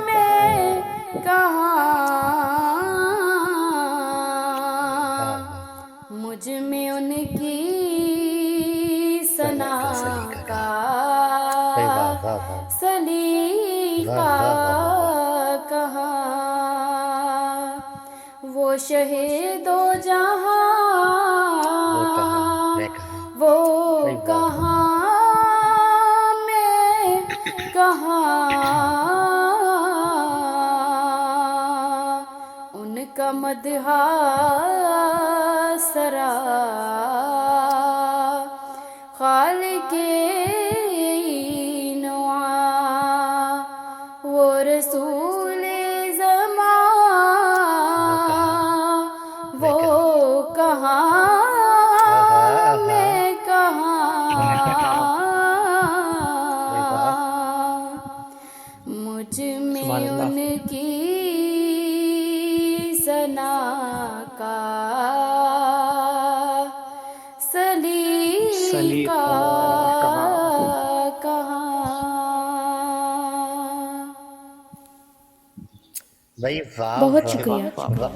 G: मैं कहाँ। मुझ में उनकी सना का
A: भाई वाह वाह वाह
G: सलीका
A: वाह वाह वाह वाह
G: कहाँ, वो शहीदो जहाँ
A: वो कहाँ मैं कहाँ
G: वो
A: भाई वाह वाह
G: कहाँ मैं कहाँ, उनका मदहा सरा खालिके नवा, वो रसूले ज़मा
A: वो कहाँ मैं कहाँ
G: वो
A: आहा
G: कहाँ
A: आहा
G: मैं
A: भाई वाह
G: कहाँ, मुझ में
C: सुभान अल्लाह।
G: उनकी सना का सलीका
C: सलीका कहाँ।
G: कहाँ।
A: भाई वाह
G: बहुत
A: वाह
G: शुक्रिया।
C: वाह वाह
A: वाह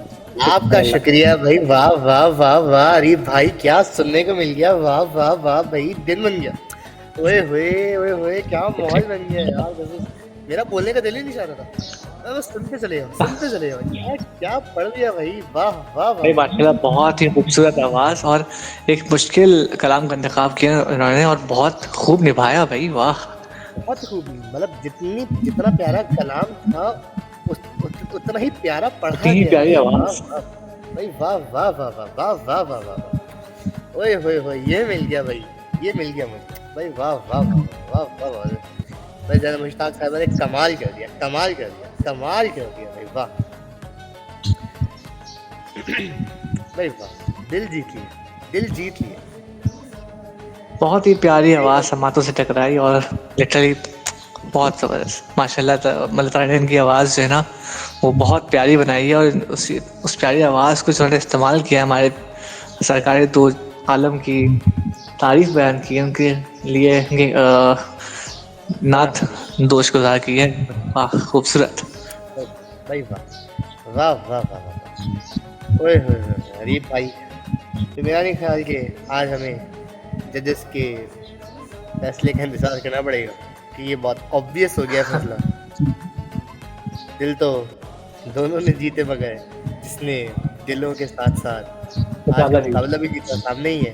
A: आपका शुक्रिया भाई वाह वाह वाह वाह अरे भाई क्या सुनने को मिल गया वाह वाह वाह भाई दिन बन गया ओए होए क्या माहौल बन गया यार कसम से। मेरा बोलने का दिल ही नहीं चाह रहा था मैं बस सुनते चले जाओ क्या क्या पढ़ दिया भाई वाह वाह
C: भाई
A: वाह
C: माशाल्लाह बहुत ही खूबसूरत आवाज और एक मुश्किल कलाम का इंतखाब किया उन्होंने और बहुत खूब निभाया भाई वाह।
A: बहुत खूब मतलब जितना प्यारा कलाम था उतना ही प्यारा पढ़ा
C: उतनी ही
A: गया
C: प्यारी
A: भाई
C: आवाज।
A: भाई वाह वाह वाह वाह वाह वाह वाह वाह वाह ओए होए होए ये मिल गया भाई ये मिल गया मुझे भाई वाह वाह वाह वाह वाह वाह भाई ज़रा मुश्ताक साहब ने कमाल कर दिया भाई वाह भाई वाह दिल जीत लिए
C: बहुत ही प्यारी आवाज समातों से टकराई और लिटरली बहुत ज़बरदस्त माशाल्लाह अल्लाह ताला ने इनकी आवाज़ जो है ना वो बहुत प्यारी बनाई है और उस प्यारी आवाज़ को जो उन्होंने इस्तेमाल किया हमारे सरकारी दो आलम की तारीफ बयान की है उनके लिए उनके नात दोष गुजार की है। वाह खूबसूरत।
A: भाई वाह वाह वाह वाह वाह ओए होए होए अरे भाई तो मेरा नहीं ख्याल कि आज हमें जजेस के फैसले का इंतजार करना पड़ेगा कि ये बहुत ऑब्वियस हो गया फैसला दिल तो दोनों ने जीते मगर जिसने दिलों के साथ साथ आज मुकाबला भी जीता सामने ही है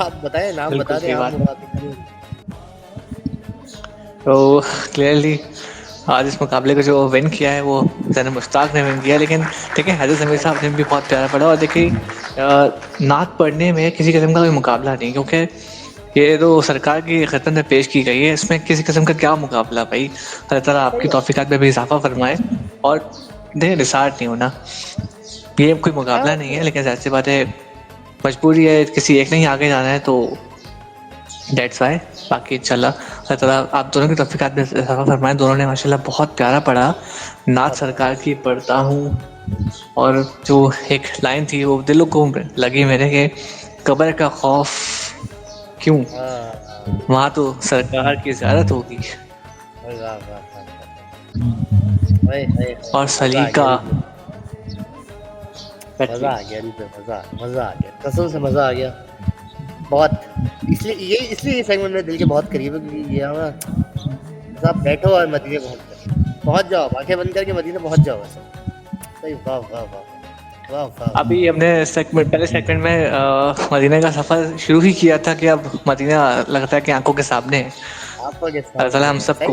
A: आप बताएं नाम
C: बिल्कुल
A: बता दें
C: सही
A: आप
C: बात है।
A: मुकाबले
C: तो क्लियरली आज इस मुकाबले को जो विन किया है वो ज़ैनब मुश्ताक ने विन किया लेकिन देखिए हैदर समीर साहब ने भी बहुत प्यारा पढ़ा और देखिए नात पढ़ने में किसी किस्म का कोई मुकाबला नहीं क्योंकि ये तो सरकार की खिदमत में पेश की गई है इसमें किसी किस्म का क्या मुकाबला भाई अल्लाह ताला आपकी तौफीकात में भी इजाफा फरमाए और देखिए डिसार्ट नहीं होना ये कोई मुकाबला नहीं है लेकिन जाहिर सी बात है मजबूरी है किसी एक नहीं आगे जाना है तो डेट्स वाई बाकी इंशाल्लाह अल्लाह ताला आप दोनों की तौफीकात में इजाफा फरमाए दोनों ने माशाल्लाह बहुत प्यारा पढ़ा नात सरकार की पढ़ता हूँ और जो एक लाइन थी वो दिलों को लगी मेरे के कब्र का खौफ क्यों वहाँ तो सरकार की ज़ियारत होगी और सलीका
A: मजा आ गया मजा आ गया कसम से मजा आ गया बहुत इसलिए ये सेगमेंट मेरे दिल के बहुत करीब है क्योंकि ये हम आप बैठो और मदीने पहुंच जाओ आंखें बंद करके मदीने पहुंच जाओ भाई वाह वाह वाह वाह वाह
C: अभी हमने पहले सेगमेंट में मदीने का सफर शुरू ही किया था कि अब मदीना लगता है कि आंखों के सामने है
A: आपको के
C: अल्लाह ताला हम सबको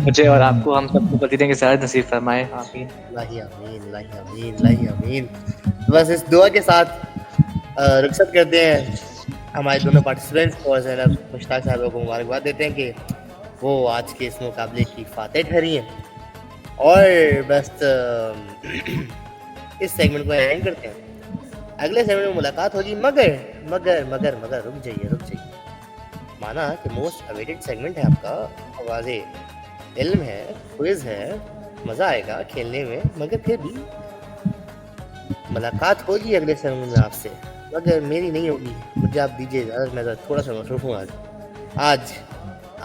C: मुझे और आपको हम सबको मदीने की ज़ियारत नसीब फरमाए आमीन
A: लाही आमीन लाही आमीन लाही आमीन बस इस दुआ के साथ रुखसत करते हैं हमारे दोनों पार्टिसिपेंट्स को और ज़ैनब मुश्ताक साहब को मुबारकबाद देते हैं कि वो आज के इस मुकाबले की फातेह ठहरी हैं और बस इस सेगमेंट को एंड करते हैं अगले सेगमेंट में मुलाकात होगी मगर मगर मगर मगर रुक जाइए माना कि मोस्ट अवेटेड सेगमेंट है आपका आवाज़ें इल्म है क्विज़ है मज़ा आएगा खेलने में मगर फिर भी मुलाकात होगी अगले सेगमेंट में आपसे मगर मेरी नहीं होगी मुझे आप दीजिए इजाज़त मैं थोड़ा सा मसरूफ़ हूँ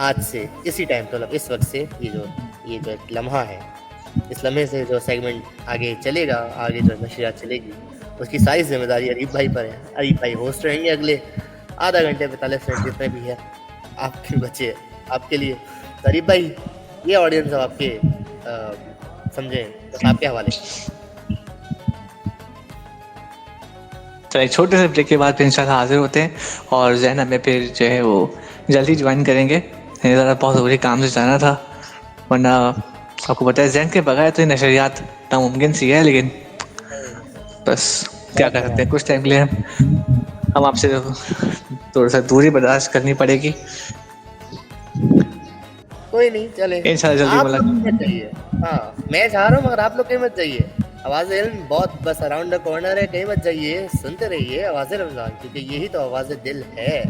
A: आज से इसी टाइम तो इस वक्त से ये जो एक लम्हा है इस लम्हे से जो सेगमेंट आगे चलेगा आगे जो नशरियात चलेगी उसकी सारी जिम्मेदारी अरीब भाई पर है अरीब भाई होस्ट रहेंगे अगले आधा घंटे 45 मिनट जितने भी है आपके बचे आपके लिए। शरीफ भाई, ये ऑडियंस अब आपके समझें तो आपके हवाले।
C: चलिए छोटे से ब्रेक के बाद फिर इंशाल्लाह हाजिर होते हैं और जैन हमें फिर जो है वो जल्दी ज्वाइन करेंगे। ज़रा बहुत ज़रूरी काम से जाना था, वरना आपको पता है जैन के बगैर तो ये नशरियात नामुमकिन सी है, लेकिन बस क्या कर सकते हैं, कुछ टाइम के लिए हम आपसे थोड़ा सा दूरी बर्दाश्त करनी पड़ेगी।
A: कोई नहीं, चले
C: इंशाल्लाह जल्दी
A: आप
C: मुलाकात।
A: लोग मत जाइए। हाँ, मैं जा रहा हूँ मगर आप लोग कहीं मत जाइए। आवाज़ इल्म बहुत बस अराउंड द कॉर्नर है, कहीं मत जाइए, सुनते रहिए आवाज़ रमज़ान, क्योंकि यही तो आवाज़ दिल है।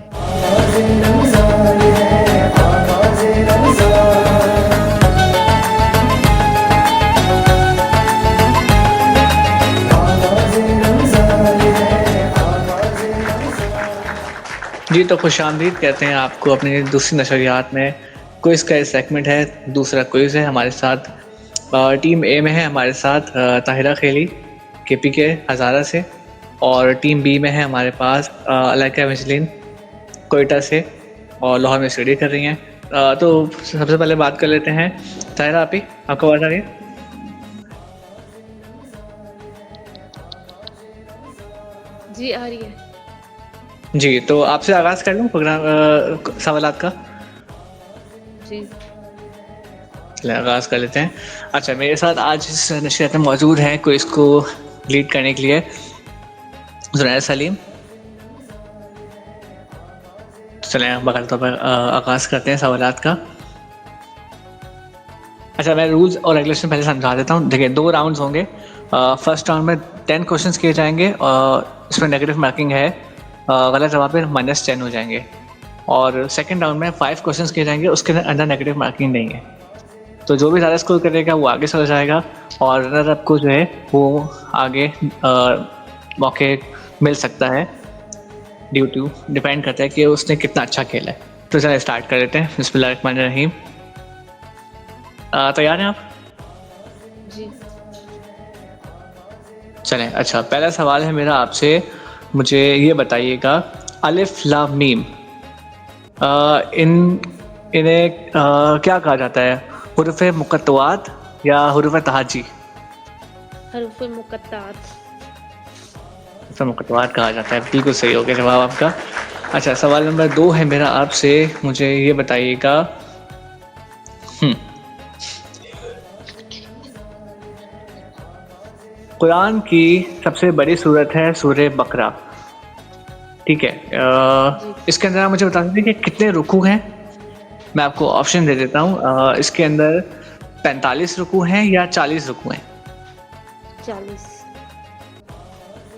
C: जी तो खुशामदीद कहते हैं आपको अपनी दूसरी नशरियात में। क्विज़ का सेगमेंट है, दूसरा क्विज़ है हमारे साथ। टीम ए में है हमारे साथ ताहिरा खेली KPK हज़ारा से, और टीम बी में है हमारे पास अलाइका मिसलिन कोयटा से और लाहौर में स्टडी कर रही हैं। तो सबसे पहले बात कर लेते हैं। ताहिरा आप ही, आपको आवाज़ आ रही है?
B: जी आ रही है।
C: जी तो आपसे आगाज़ कर लूँ प्रोग्राम सवालात का।
B: जी
C: चलिए आगाज़ कर लेते हैं। अच्छा, मेरे साथ आज इस नशरियात में मौजूद हैं क्विज़ को लीड करने के लिए जुनैद सलीम। चलें बगल तौर पर आगाज़ करते हैं सवालात का। अच्छा, मैं रूल्स और रेगुलेशन पहले समझा देता हूँ। देखिए 2 राउंड्स होंगे। फर्स्ट राउंड में 10 क्वेश्चंस किए जाएंगे और इसमें नेगेटिव मार्किंग है, गलत जवाब पे -10 हो जाएंगे। और सेकंड राउंड में 5 क्वेश्चंस किए जाएंगे, उसके अंदर नेगेटिव मार्किंग नहीं है। तो जो भी ज़्यादा स्कोर करेगा वो आगे चला जाएगा और रनर अप को जो है वो आगे मौके मिल सकता है, ड्यू टू डिपेंड करता है कि उसने कितना अच्छा खेला है। तो चलिए स्टार्ट कर लेते हैं। बिस्मिल्लाहिर्रहमानिर्रहीम। तैयार हैं आप?
B: जी
C: चलें। अच्छा, पहला सवाल है मेरा आपसे। मुझे ये बताइएगा, अलिफ लाम मीम इन्हें क्या कहा जाता है? हुरूफ मुक़त्तआत या हुरूफ तहाजी?
B: हरूफ मुक़त्तआत।
C: तो मुक़त्तआत कहा जाता है, बिल्कुल सही हो गया जवाब आपका। अच्छा, सवाल नंबर 2 है मेरा आपसे। मुझे ये बताइएगा, कुरान की सबसे बड़ी सूरत है सूरह बकरा, ठीक है। इसके अंदर आप मुझे बता दीजिए कि कितने रुकू हैं। मैं आपको ऑप्शन दे देता हूँ। इसके अंदर 45 रुकू हैं या 40 रुकू हैं?
B: 40।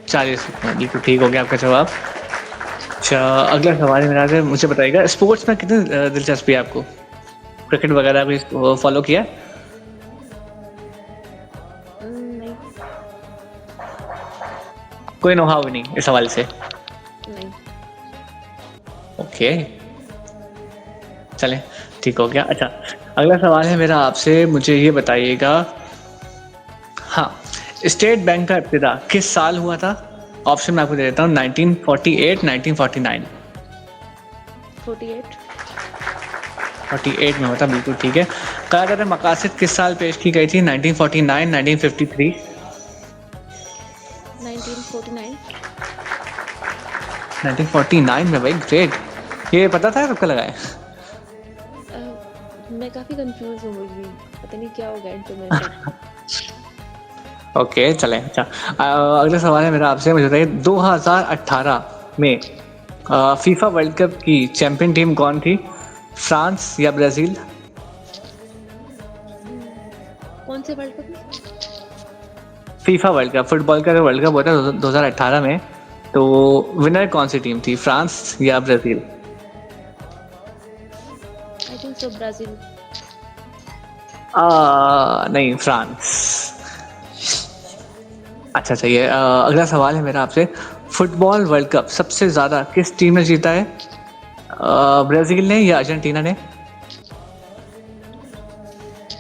C: 40 रुकू हैं, बिल्कुल ठीक हो गया आपका जवाब। अच्छा, अगला सवाल है मेरा। मुझे बताइएगा, स्पोर्ट्स में कितनी दिलचस्पी है आपको? क्रिकेट वगैरह भी फॉलो किया?
B: नहीं
C: कोई नोहाव नहीं इस सवाल से?
B: नहीं।
C: ओके, चलें ठीक हो गया। अच्छा, अगला सवाल है मेरा आपसे। मुझे ये बताइएगा, हाँ, स्टेट बैंक का इब्तिदा किस साल हुआ था? ऑप्शन मैं आपको दे देता हूँ, 1948, 1949।
B: 48।
C: 48 में होता, बिल्कुल ठीक है। क़यादत मकासिद किस साल पेश की गई थी? 1949, 1953?
B: 1949।
C: 1949 में, भाई ग्रेट। ये पता था कब का लगाए?
B: मैं काफ़ी कंफ्यूज हो गई, पता नहीं क्या हो गया तो मेरे साथ।
C: ओके, चलें। अच्छा, अगला सवाल है मेरा आपसे। मुझे बताइए, 2018 में फीफा वर्ल्ड कप की चैंपियन टीम कौन थी? फ्रांस या ब्राज़ील?
B: कौन से वर्ल्ड कप में?
C: फीफा वर्ल्ड कप, फुटबॉल का जो वर्ल्ड कप होता है 2018 में, तो विनर कौन सी टीम थी, फ्रांस या Brazil?
B: I think so Brazil.
C: नहीं, फ्रांस। अच्छा, चाहिए। अगला सवाल है मेरा आपसे। फुटबॉल वर्ल्ड कप सबसे ज़्यादा किस टीम ने जीता है? ब्राज़ील ने या अर्जेंटीना ने?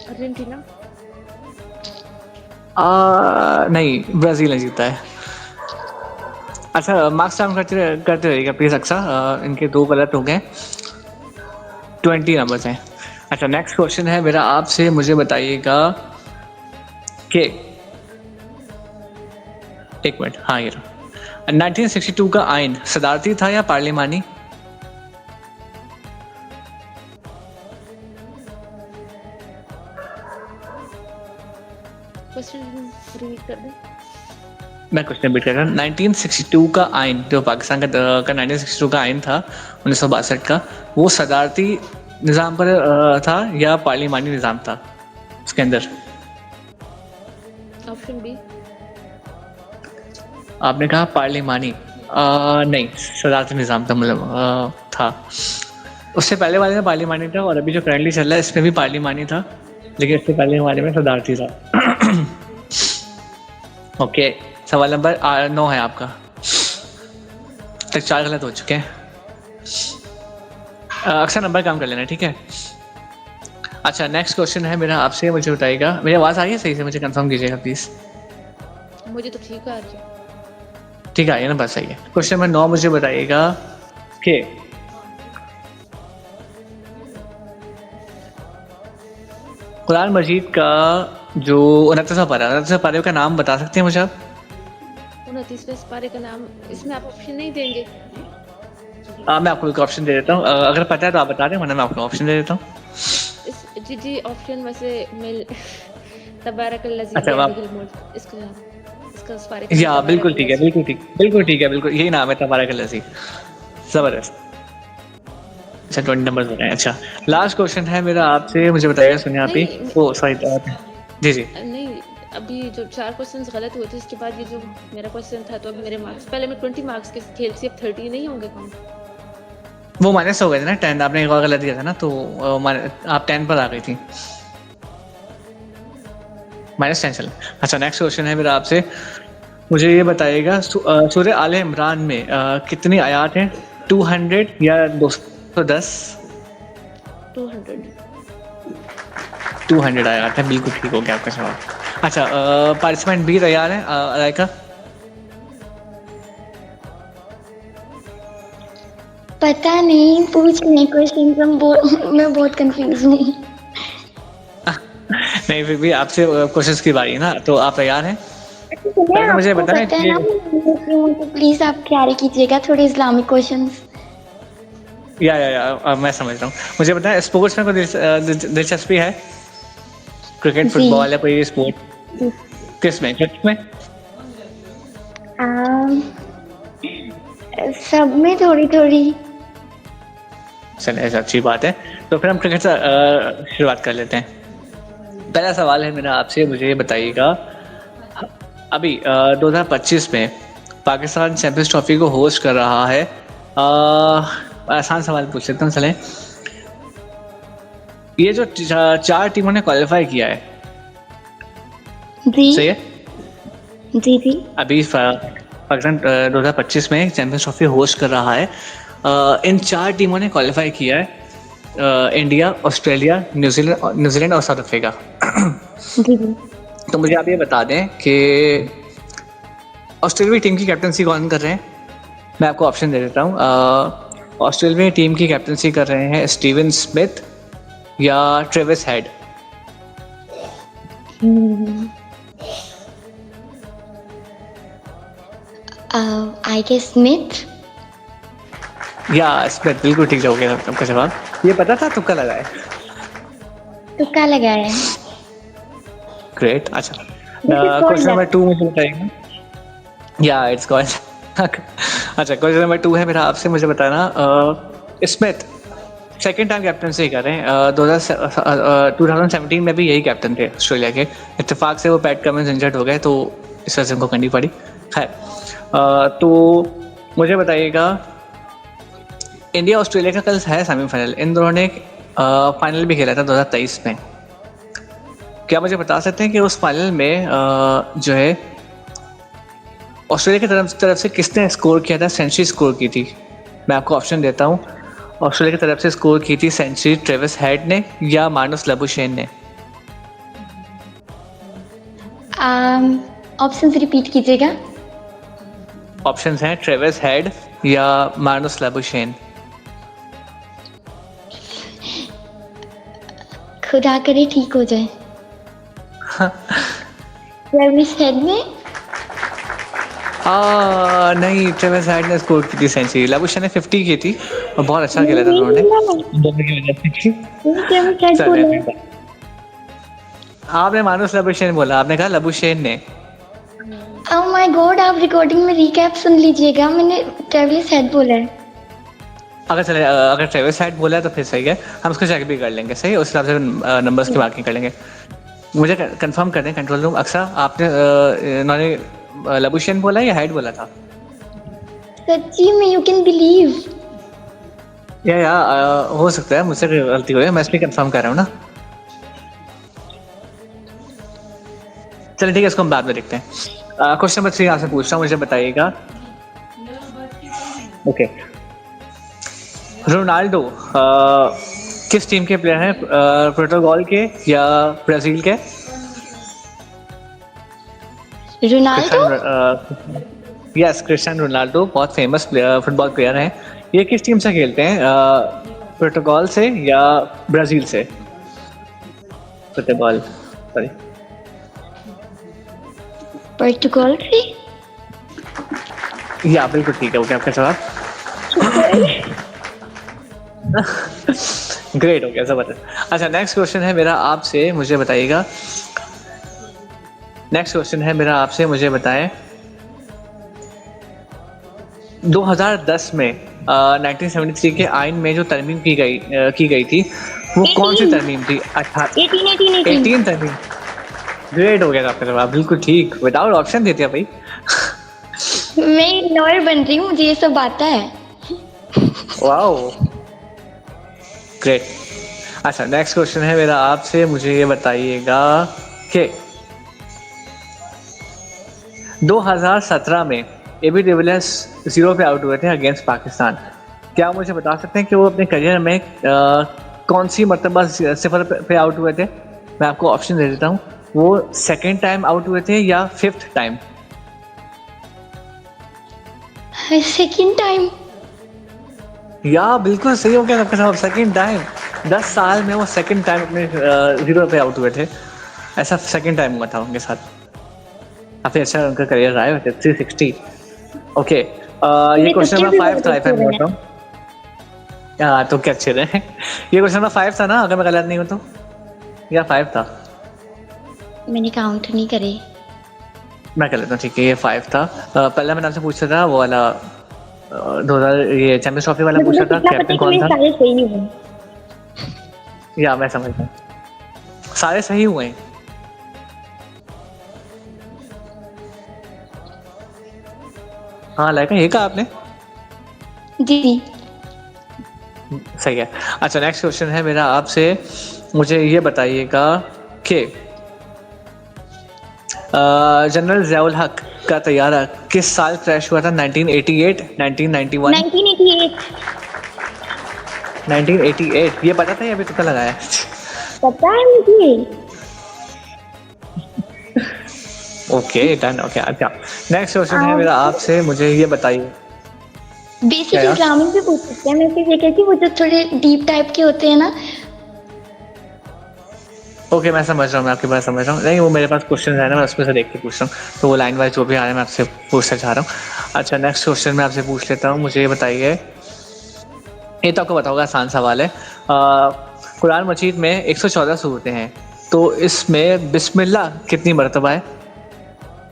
B: अर्जेंटीना।
C: नहीं, ब्राज़ील ने जीता है। अच्छा मार्क्स डाउन करते रहिएगा प्लीज अक्सा, इनके 2 गलत हो गए, 20 नंबर्स हैं। अच्छा नेक्स्ट क्वेश्चन है मेरा आपसे, मुझे बताइएगा कि एक मिनट, हाँ ये रहा, 1962 का आइन सदारती था या पार्लिमानी?
B: क्वेश्चन रिपीट कर दें।
C: मैं क्वेश्चन रिपीट कर रहा हूँ। 1962 का आइन जो पाकिस्तान का 1962 का आइन था 1962 का, वो सदारती निज़ाम पर था या पार्लिमानी निज़ाम था उसके अंदर?
B: Option B.
C: आपने कहा पार्लिमानी, नहीं सदारती निज़ाम था, मतलब था। उससे पहले वाले में पार्लिमानी था और अभी जो करंटली चल रहा है इसमें भी पार्लिमानी था, लेकिन इससे पहले वाले में सदारती था। ओके सवाल नंबर 9 है आपका, तक 4 गलत हो चुके हैं। अक्सर नंबर काम कर लेना ठीक है। अच्छा नेक्स्ट क्वेश्चन है मेरा आपसे, मुझे बताइएगा, मेरी आवाज़ आ रही है सही से, मुझे कंफर्म कीजिएगा प्लीज़।
B: मुझे तो ठीक आ रही है।
C: ठीक है, ये ना बस सही है। क्वेश्चन नंबर 9 मुझे बताइएगा कि कुरान मजीद का जो 29वां पारे का नाम बता सकते हैं मुझे आप?
B: 29वें पारे का नाम, इसमें आप ऑप्शन नहीं देंगे?
C: मैं आपको एक ऑप्शन दे देता हूँ, अगर पता है तो आप बता दें, वरना मैं आपको ऑप्शन दे देता हूँ।
B: जी ऑप्शन वैसे मिल तबारकल्लज़ी
C: अच्छा,
B: इसका इस पारे
C: या बिल्कुल ठीक है, बिल्कुल यही नाम है तबारकल्लज़ी, ज़बरदस्त। अच्छा 20 नंबर हो रहे हैं। अच्छा लास्ट क्वेश्चन है मेरा आपसे, मुझे बताइएगा, सुनिए आप ही। ओ सॉरी, जी
B: नहीं, अभी जो 4 क्वेश्चंस गलत हुए थे उसके बाद ये जो मेरा क्वेश्चन था, तो अभी मेरे मार्क्स, पहले मैं 20 मार्क्स के खेल से अब 30 नहीं होंगे कौन?
C: वो माइनस हो गए थे ना 10, आपने एक और गलत दिया था ना, तो आप 10 पर आ गई थी, -10 चल। अच्छा नेक्स्ट क्वेश्चन है मेरा आपसे, मुझे ये बताइएगा सूरह आले इमरान में कितनी आयत हैं? 200 या 210? 200 आयत है, बिल्कुल ठीक हो गया आपका जवाब। अच्छा पार्टिसिपेंट भी तैयार है अलाइका?
H: पता नहीं, पूछ नहीं क्वेश्चन, मैं बहुत कंफ्यूज हूँ।
C: नहीं फिर भी आपसे क्वेश्चंस की बारी है ना, तो आप तैयार हैं? पहले मुझे बताएं कि
H: प्लीज आप क्लियर कीजिएगा थोड़े इस्लामिक क्वेश्चंस।
C: या मैं समझ रहा हूँ। मुझे बताएं स्पोर्ट्स में कोई दिलचस्पी है? क्रिकेट, फुटबॉल या कोई स्पोर्ट? किस में?
H: सब में थोड़ी थोड़ी।
C: चलिए ऐसा अच्छी बात है, तो फिर हम क्रिकेट से शुरुआत कर लेते हैं। पहला सवाल है मेरा आपसे, मुझे बताइएगा अभी 2025 में पाकिस्तान चैंपियंस ट्रॉफी को होस्ट कर रहा है। आसान सवाल पूछ लेता हूँ, चलें। ये जो 4 टीमों ने क्वालिफाई किया है,
H: जी
C: सही है?
H: जी
C: अभी पाकिस्तान 2025 में चैंपियंस ट्रॉफी होस्ट कर रहा है। इन 4 टीमों ने क्वालिफाई किया है, इंडिया, ऑस्ट्रेलिया, न्यूजीलैंड और साउथ अफ्रीका।
H: जी।
C: तो मुझे आप ये बता दें कि ऑस्ट्रेलिया टीम की कैप्टनसी कौन कर रहे हैं? मैं आपको ऑप्शन दे देता हूँ। ऑस्ट्रेलिया टीम की कैप्टनसी कर रहे हैं स्टीवन स्मिथ या Travis Head.
H: I guess Smith.
C: या स्मिथ, बिल्कुल ठीक हो गया आपका जवाब। ये पता था, तुक्का लगाया?
H: तुक्का लगाया।
C: ग्रेट। अच्छा क्वेश्चन नंबर 2 मुझे बताइएगा। या इट्स कॉल्ड अच्छा क्वेश्चन नंबर 2 है मेरा आपसे, मुझे बताना स्मिथ सेकेंड टाइम कैप्टनसी कर रहे हैं। 2017 में भी यही कैप्टन थे ऑस्ट्रेलिया के। इत्तेफाक से वो पैट कमिंस इंजर्ड हो गए, तो इस वजह से उनको करनी पड़ी। खैर तो मुझे बताइएगा, इंडिया ऑस्ट्रेलिया का कल है सेमीफाइनल, इन दोनों ने फाइनल भी खेला था 2023 में। क्या मुझे बता सकते हैं कि उस फाइनल में जो है ऑस्ट्रेलिया की तरफ से किसने स्कोर किया था, सेंचुरी स्कोर की थी? मैं आपको ऑप्शन देता हूँ। ऑस्ट्रेलिया की तरफ से स्कोर की थी सेंचुरी ट्रेविस हेड ने या मार्नस लबुशेन ने?
H: ऑप्शन रिपीट कीजिएगा।
C: ऑप्शंस हैं ट्रेविस हेड या मार्नस लाबुशेन।
H: खुदा करे ठीक हो जाए। ट्रेविस हेड में
C: नहीं, ट्रेविस हेड ने स्कोर की थी सेंचुरी, लाबुशेन ने 50 की थी और बहुत अच्छा खेला था उन्होंने दोनों की वजह से।
H: ट्रेविस हेड बोला।
C: आपने मार्नस लाबुशेन बोला, आपने कहा लाबुशेन ने।
H: ओह माय गॉड, आप रिकॉर्डिंग में रिकैप सुन लीजिएगा, मैंने ट्रेविस हेड बोला है।
C: अगर ट्रेविस हेड बोला है तो फिर सही है, हम उसको चेक भी कर लेंगे, सही है, उस हिसाब से नंबर्स की मार्किंग कर लेंगे। मुझे कंफर्म कर दें कंट्रोल रूम, अक्सर आपने इन्होंने लाबुशेन बोला या हेड बोला था?
H: सच्ची में यू कैन बिलीव।
C: या हो सकता है मुझसे गलती हो गई, मैं इसलिए कंफर्म कर रहा हूँ ना। चलिए ठीक है, इसको हम बाद में देखते हैं। क्वेश्चन नंबर 3 आपसे पूछता हूँ, मुझे बताइएगा। ओके, रोनाल्डो किस टीम के प्लेयर हैं, पोर्टुगाल के या ब्राजील के?
H: रोनाल्डो?
C: यस, क्रिस्टियानो रोनाल्डो बहुत फेमस फुटबॉल प्लेयर हैं। ये किस टीम से खेलते हैं, पोर्टुगाल से या ब्राजील से? फुटबॉल, सॉरी,
H: पोर्टुगाल से।
C: या बिल्कुल ठीक है, ओके, आपका जवाब ग्रेट हो गया, जबरदस्त। अच्छा, नेक्स्ट क्वेश्चन है मेरा आपसे, मुझे बताइएगा। नेक्स्ट क्वेश्चन है मेरा आपसे, मुझे बताएं 2010 में 1973 के आइन में जो तरमीम की गई थी वो कौन सी तरमीम थी? 18 तरमीम। ग्रेट हो गया आपका जवाब, बिल्कुल ठीक, विदाउट ऑप्शन देते हैं भाई।
H: मैं लॉयर बन रही हूँ, मुझे ये सब आता है।
C: Wow, great. अच्छा, नेक्स्ट क्वेश्चन है मेरा आपसे, मुझे ये बताइएगा कि 2017 में एबी डिविलियर्स 0 पे आउट हुए थे अगेंस्ट पाकिस्तान। क्या मुझे बता सकते हैं कि वो अपने करियर में कौन सी मरतबा 0 पे आउट हुए थे? मैं आपको ऑप्शन दे देता हूँ, वो सेकेंड टाइम आउट हुए थे या 5th टाइम?
H: Second time.
C: या बिल्कुल सही हो गया आपका जवाब, सेकेंड टाइम। 10 साल में वो सेकेंड टाइम अपने 0 पे आउट हुए थे, ऐसा सेकेंड टाइम हुआ था उनके साथ। काफी अच्छा उनका करियर रहा है, 360। ओके, ये क्वेश्चन नंबर 5 था, if I'm not wrong। तो क्या अच्छे रहे। ये क्वेश्चन नंबर 5 था ना, अगर मैं गलत नहीं हूँ तो, या 5 था?
H: मैंने काउंट नहीं करे।
C: मैं कर लेता हूँ, ठीक है, ये 5 था। पहला मैंने आपसे पूछा था वो वाला 2000 ये चैंपियंस ट्रॉफी वाला पूछा था, कैप्टन कौन था?
H: सारे सही हुए।
C: या मैं समझ गया, सारे सही हुए हैं। हाँ, लाइक ये कहा आपने?
H: जी
C: सही है। अच्छा, नेक्स्ट क्वेश्चन है मेरा आपसे, मुझे ये बताइएगा कि जनरल ज़ियाउल हक का तैयारा किस साल क्रैश हुआ था? 1988, 1991? 1988। ये पता था या अभी तुक्का लगाया?
H: पता है मुझे।
C: Okay, done. ओके, अच्छा, नेक्स्ट क्वेश्चन है मेरा आपसे, मुझे ये बताइए।
H: बेसिक इस्लामिक भी पूछ सकते हैं, मैं सिर्फ ये कहती हूँ वो जो थोड़े डीप टाइप के होते हैं ना।
C: ओके, मैं समझ रहा हूँ, मैं आपकी बात समझ रहा हूँ। नहीं, वो मेरे पास क्वेश्चन है ना, मैं उसमें से देख के पूछ रहा हूँ, तो वो लाइन वाइज जो भी आ रहा है मैं आपसे पूछना चाह रहा हूँ। अच्छा, नेक्स्ट क्वेश्चन मैं आपसे पूछ लेता हूँ, मुझे ये बताइए, ये तो आपको बताओगे, आसान सवाल है। कुरान मजीद में 114 सूरतें हैं, तो इसमें बिस्मिल्लाह कितनी मरतबा है?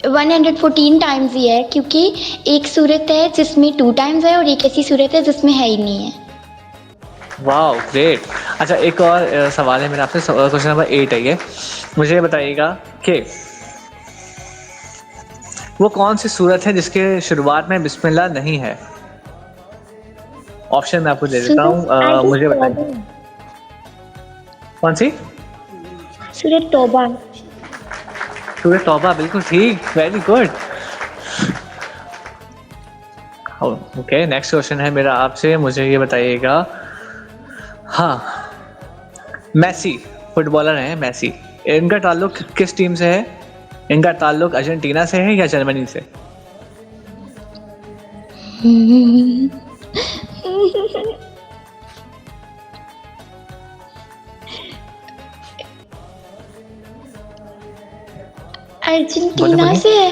H: 114 टाइम्स ही है, क्योंकि एक सूरत है जिसमें 2 टाइम्स है और एक ऐसी सूरत है जिसमें है ही नहीं है।
C: वाह, ग्रेट। अच्छा, एक और सवाल है मेरा आपसे, क्वेश्चन नंबर 8 है ये, मुझे बताइएगा कि वो कौन सी सूरत है जिसके शुरुआत में बिस्मिल्लाह नहीं है? ऑप्शन मैं आपको दे देता हूँ, मुझे बताइए। कौन सी?
H: सूरत तौबा।
C: सूरत तौबा, बिल्कुल ठीक, very good. Okay, next question है मेरा आपसे, मुझे ये बताइएगा। हाँ, मेसी फुटबॉलर हैं, मेसी, इनका ताल्लुक किस टीम से है? इनका ताल्लुक अर्जेंटीना से है या जर्मनी से?
H: अर्जेंटीना
C: बोलिए।
H: से है।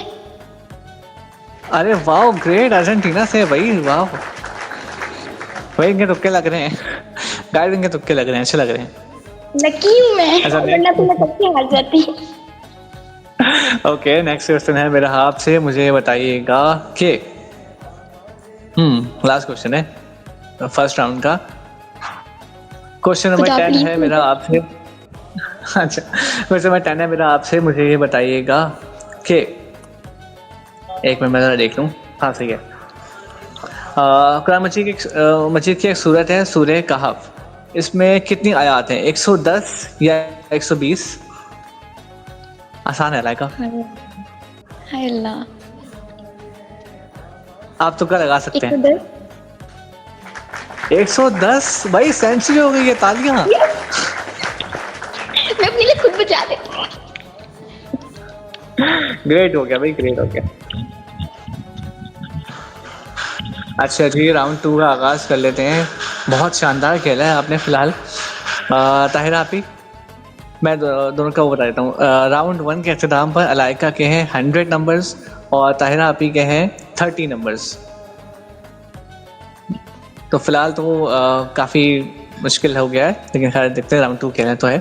C: अरे वाह ग्रेट, अर्जेंटीना से है भाई, वाह भाई, इनके तुक्के लग रहे हैं गाइस, इनके तुक्के लग रहे हैं, अच्छे लग रहे हैं।
H: लकी हूँ मैं,
C: अच्छा,
H: वरना तो मैं सबसे हार जाती।
C: ओके, नेक्स्ट क्वेश्चन है मेरा आपसे, मुझे बताइएगा कि लास्ट क्वेश्चन है फर्स्ट राउंड का। क्वेश्चन नंबर
H: कुछ आप
C: 10 है
H: लीजिए।
C: मेरा आपसे। अच्छा, क्वेश्चन नंबर 10 है मेरा आपसे, मुझे ये बताइएगा कि एक मिनट मैं जरा देख लूँ। हाँ सही है। कुरान मजीद की एक सूरत है सूरह कहफ, इसमें कितनी आयत हैं? 110 या 120? आसान है लाइका,
H: हाय अल्लाह।
C: आप तुक्का लगा सकते हैं।
H: 110।
C: 110 भाई, सेंचुरी हो गई है, तालियां।
H: मैं अपने लिए खुद बचा देती हूँ।
C: ग्रेट हो गया भाई, ग्रेट हो गया। अच्छा जी, राउंड 2 का आगाज कर लेते हैं। बहुत शानदार खेला है आपने फिलहाल। ताहिरा आपी, मैं दोनों का वो बता देता हूँ। राउंड 1 के अख्ताम पर अलाइका के हैं 100 नंबर्स और ताहिरा आपी के हैं 30 नंबर्स। तो फिलहाल तो काफ़ी मुश्किल हो गया है, लेकिन खैर देखते हैं, राउंड 2 खेलना तो है।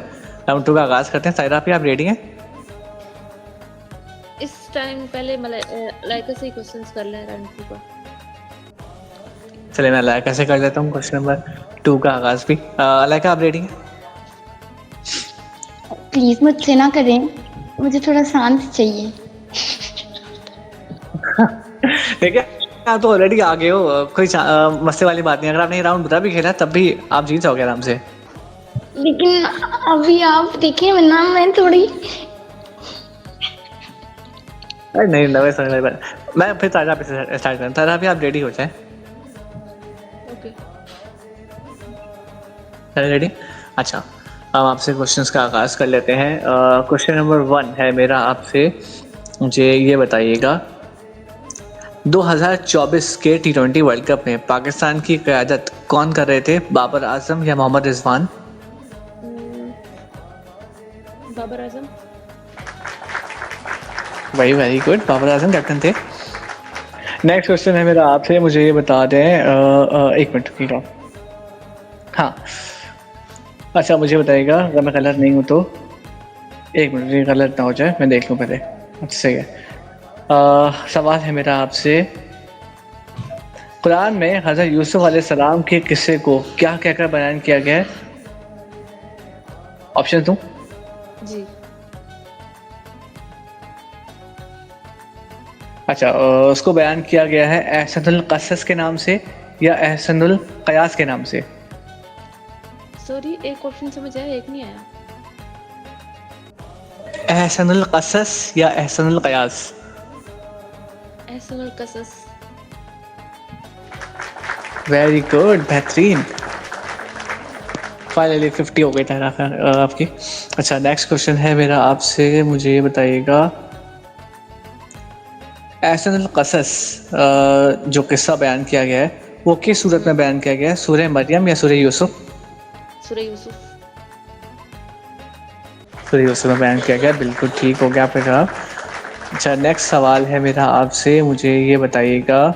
C: राउंड 2 का आगाज करते हैं। ताहिरा आपी, आप रेडी हैं?
B: इस टाइम पहले लाइका से ही क्वेश्चंस कर ले राउंड 2 का।
C: चलिए मैं अलाइका से कर लेता हूँ क्वेश्चन नंबर 2 का आगाज भी। अलाइका, आप रेडी हैं?
H: प्लीज मुझसे ना करें, मुझे थोड़ा शांत चाहिए।
C: ठीक है, आप तो ऑलरेडी आगे हो, कोई मस्ती वाली बात नहीं। अगर आपने ये राउंड बुरा भी खेला तब भी आप जीत जाओगे आराम से।
H: लेकिन अभी आप देखिए, वरना मैं थोड़ी।
C: अरे नहीं, नवे समझ वाली बात। मैं फिर ताजा पे स्टार्ट करूँ। ताजा भी आप रेडी हो जाए।
B: ओके।
C: रेडी? अच्छा, हम आपसे क्वेश्चंस का आगाज कर लेते हैं। क्वेश्चन नंबर 1 है मेरा आपसे, मुझे ये बताइएगा 2024 के T20 वर्ल्ड कप में पाकिस्तान की क़यादत कौन कर रहे थे? बाबर आजम या मोहम्मद रिजवान?
B: बाबर आजम।
C: वही, very good, Babar Azam captain थे। नेक्स्ट क्वेश्चन है मेरा आपसे, मुझे ये बता दें। एक मिनट रुकिएगा। हाँ, अच्छा मुझे बताइएगा, अगर मैं गलत नहीं हूँ तो, एक मिनट, ये गलत ना हो जाए, मैं देख लूँ पहले। अच्छा सही है। सवाल है मेरा आपसे, कुरान में हज़रत यूसुफ अलैहिस्सलाम के किस्से को क्या कहकर बयान किया गया है? ऑप्शन दूँ?
B: जी।
C: अच्छा, उसको बयान किया गया है एहसनुल क़सस के नाम से या एहसनुल क़यास के नाम से?
B: सॉरी, एक ऑप्शन समझ आया, एक नहीं आया।
C: एहसनुल क़सस या एहसनुल क़यास?
B: एहसनुल क़सस।
C: वेरी गुड, बेहतरीन। फाइनली 50 हो गई था आपकी। अच्छा, नेक्स्ट क्वेश्चन है मेरा आपसे, मुझे ये बताइएगा एहसनुल क़सस जो किस्सा बयान किया गया है वो किस सूरत में बयान किया गया है? सूरह मरियम या सूरह यूसुफ?
B: सूरह यूसुफ।
C: सूरह यूसुफ में बयान किया गया, बिल्कुल ठीक हो गया आपका जवाब। अच्छा, नेक्स्ट सवाल है मेरा आपसे, मुझे ये बताइएगा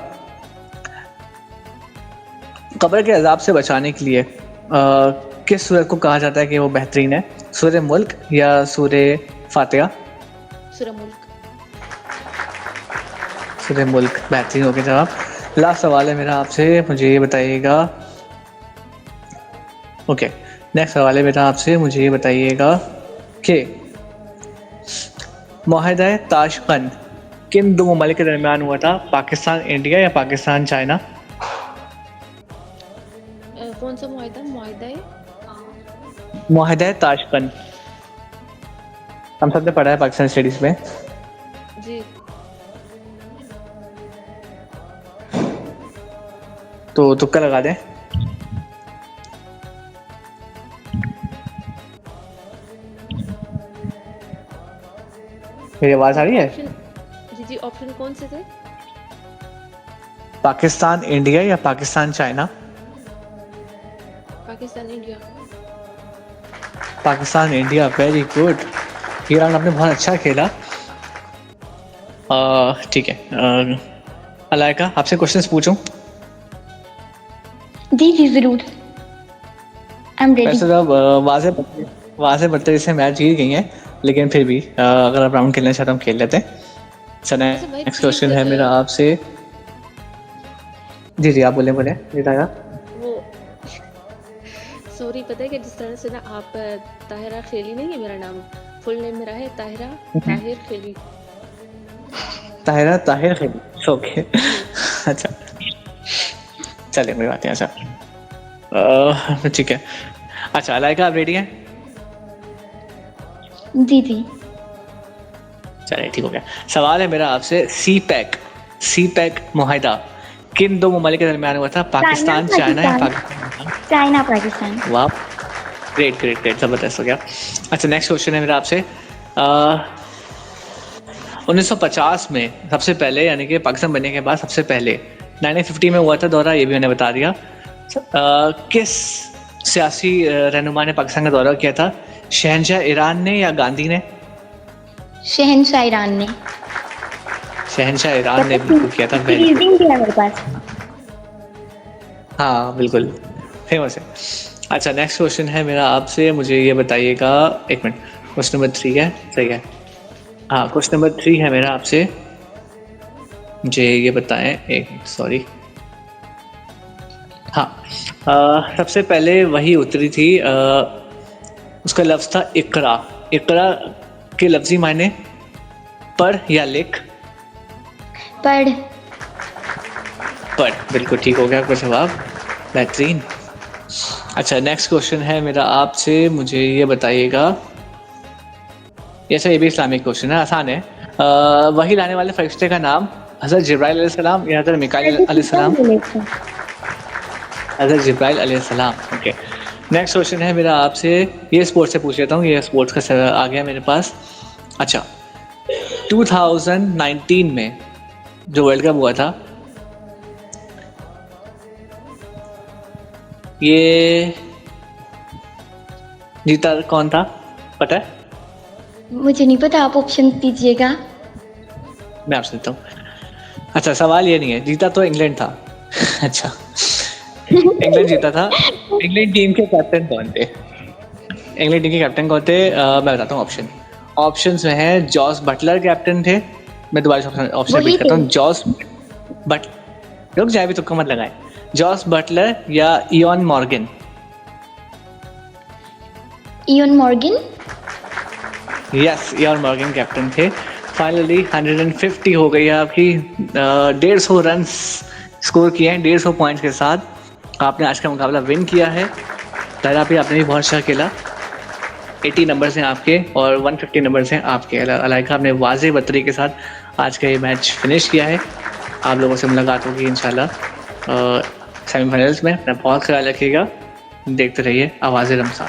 C: कब्र के अजाब से बचाने के लिए किस सूरत को कहा जाता है कि वो बेहतरीन है? सूरह मुल्क या सूरह फातिहा?
B: सूरह मुल्क।
C: सूरह मुल्क, बेहतरीन हो गया जवाब। लास्ट सवाल है मेरा आपसे, मुझे ये बताइएगा। ओके, नेक्स्ट सवाल है मेरा आपसे, मुझे ये बताइएगा कि मुआहदा ताशकंद किन दो ममालिक के दरमियान हुआ था? पाकिस्तान इंडिया या पाकिस्तान चाइना?
B: कौन सा मुआहदा?
C: मुआहदा ताशकंद हम सबने पढ़ा है पाकिस्तान स्टडीज में।
B: जी।
C: तो तुक्का लगा दें। मेरी आवाज आ रही है?
B: जी जी, ऑप्शन कौन से थे?
C: पाकिस्तान इंडिया या Pakistan China?
B: Pakistan India.
C: Pakistan India, very good. ये राउंड आपने बहुत अच्छा खेला। ठीक है, अलाइका आपसे क्वेश्चंस पूछूं?
H: जी जी ज़रूर, आई एम रेडी।
C: वैसे तो वहाँ से बदतरीन से मैच जीत गई हैं, लेकिन फिर भी अगर आप राउंड खेलना चाहते हो हम खेल लेते हैं। चलो
B: वैसे भाई
C: नेक्स्ट क्वेश्चन
B: प्लीज
C: है मेरा आपसे। जी आप बोले बताइएगा।
B: वो सॉरी, पता है कि जिस तरह से ना आप ताहिरा खेली नहीं है, मेरा नाम फुल नेम मेरा है ताहिरा ताहिर खेली।
C: ताहिरा ताहिर खेली, ओके। अच्छा चलिए कोई बात नहीं। अच्छा ठीक है। अच्छा अलाइका आप रेडी हैं?
H: जी जी।
C: चलिए ठीक हो गया। सवाल है मेरा आपसे, सी पैक मुआहिदा किन दो ममालिक के दरमियान हुआ था? पाकिस्तान चाइना या पाकिस्तान?
H: चाइना पाकिस्तान।
C: वाह, ग्रेट, जबरदस्त हो गया। अच्छा नेक्स्ट क्वेश्चन है मेरा आपसे। 1950 में सबसे पहले, यानी कि पाकिस्तान बनने के बाद सबसे पहले 1950 में हुआ था दौरा, ये भी मैंने बता दिया। किस सियासी रहनुमा ने पाकिस्तान का दौरा किया था? शहनशाह ईरान ने या गांधी ने?
H: शहनशाह ईरान ने।
C: शहनशाह ईरान ने बिल्कुल किया था। Very good.
H: रीजनिंग है मेरे पास।
C: हाँ बिल्कुल फेमस है। अच्छा नेक्स्ट क्वेश्चन है मेरा आपसे, मुझे ये बताइएगा, एक मिनट, क्वेश्चन नंबर 3 है, सही है। हाँ क्वेश्चन नंबर 3 है मेरा आपसे, मुझे ये बताएं, एक मिनट सॉरी। हाँ सबसे पहले वही उतरी थी, उसका लफ्ज़ था इकरा। इकरा के लफ्ज़ी मायने पढ़ या लिख?
H: पढ़।
C: बिल्कुल ठीक हो गया आपका जवाब, बेहतरीन। अच्छा नेक्स्ट क्वेश्चन है मेरा आपसे, मुझे ये बताइएगा, ये भी इस्लामिक क्वेश्चन है, आसान है। वही लाने वाले फरिश्ते का नाम हज़रत जिब्राइल अलैहिस्सलाम या हज़रत मिकाईल अलैहिस्सलाम? हज़रत जिब्राइल अलैहिस्सलाम, ओके। नेक्स्ट क्वेश्चन है मेरा आपसे, ये स्पोर्ट्स से पूछ लेता हूँ, ये स्पोर्ट्स का आ गया मेरे पास। अच्छा 2019 में जो वर्ल्ड कप हुआ था, ये जीता कौन था, पता है?
H: मुझे नहीं पता, आप ऑप्शन दीजिएगा।
C: मैं आपसे देता हूँ। अच्छा सवाल ये नहीं है, जीता तो इंग्लैंड था। अच्छा इंग्लैंड जीता था। इंग्लैंड टीम के कैप्टन कौन थे? इंग्लैंड टीम के कैप्टन कौन थे? मैं बताता हूँ ऑप्शंस में है, जॉस बटलर कैप्टन थे। मैं दोबारा ऑप्शन रिपीट करता हूँ, जॉस बट रुक जाए, भी तुक्का मत लगाए। जॉस बटलर या Ian Morgan?
H: Ian Morgan.
C: Yes, Ian Morgan captain थे। फाइनली 150 हो गई है आपकी, 150 रन स्कोर किए हैं 150 पॉइंट्स के साथ। आपने आज का मुकाबला विन किया है। ताहिरा भी आपने भी बहुत अच्छा खेला। 80 नंबर्स हैं आपके और 150 नंबर्स हैं आपके। अलाइका आपने वाज़ेह बतरी के साथ आज का ये मैच फिनिश किया है। आप लोगों से मुलाकात होगी इंशाल्लाह सेमीफाइनल्स में। अपना बहुत ख्याल रखिएगा, देखते रहिए आवाज़ रमज़ान।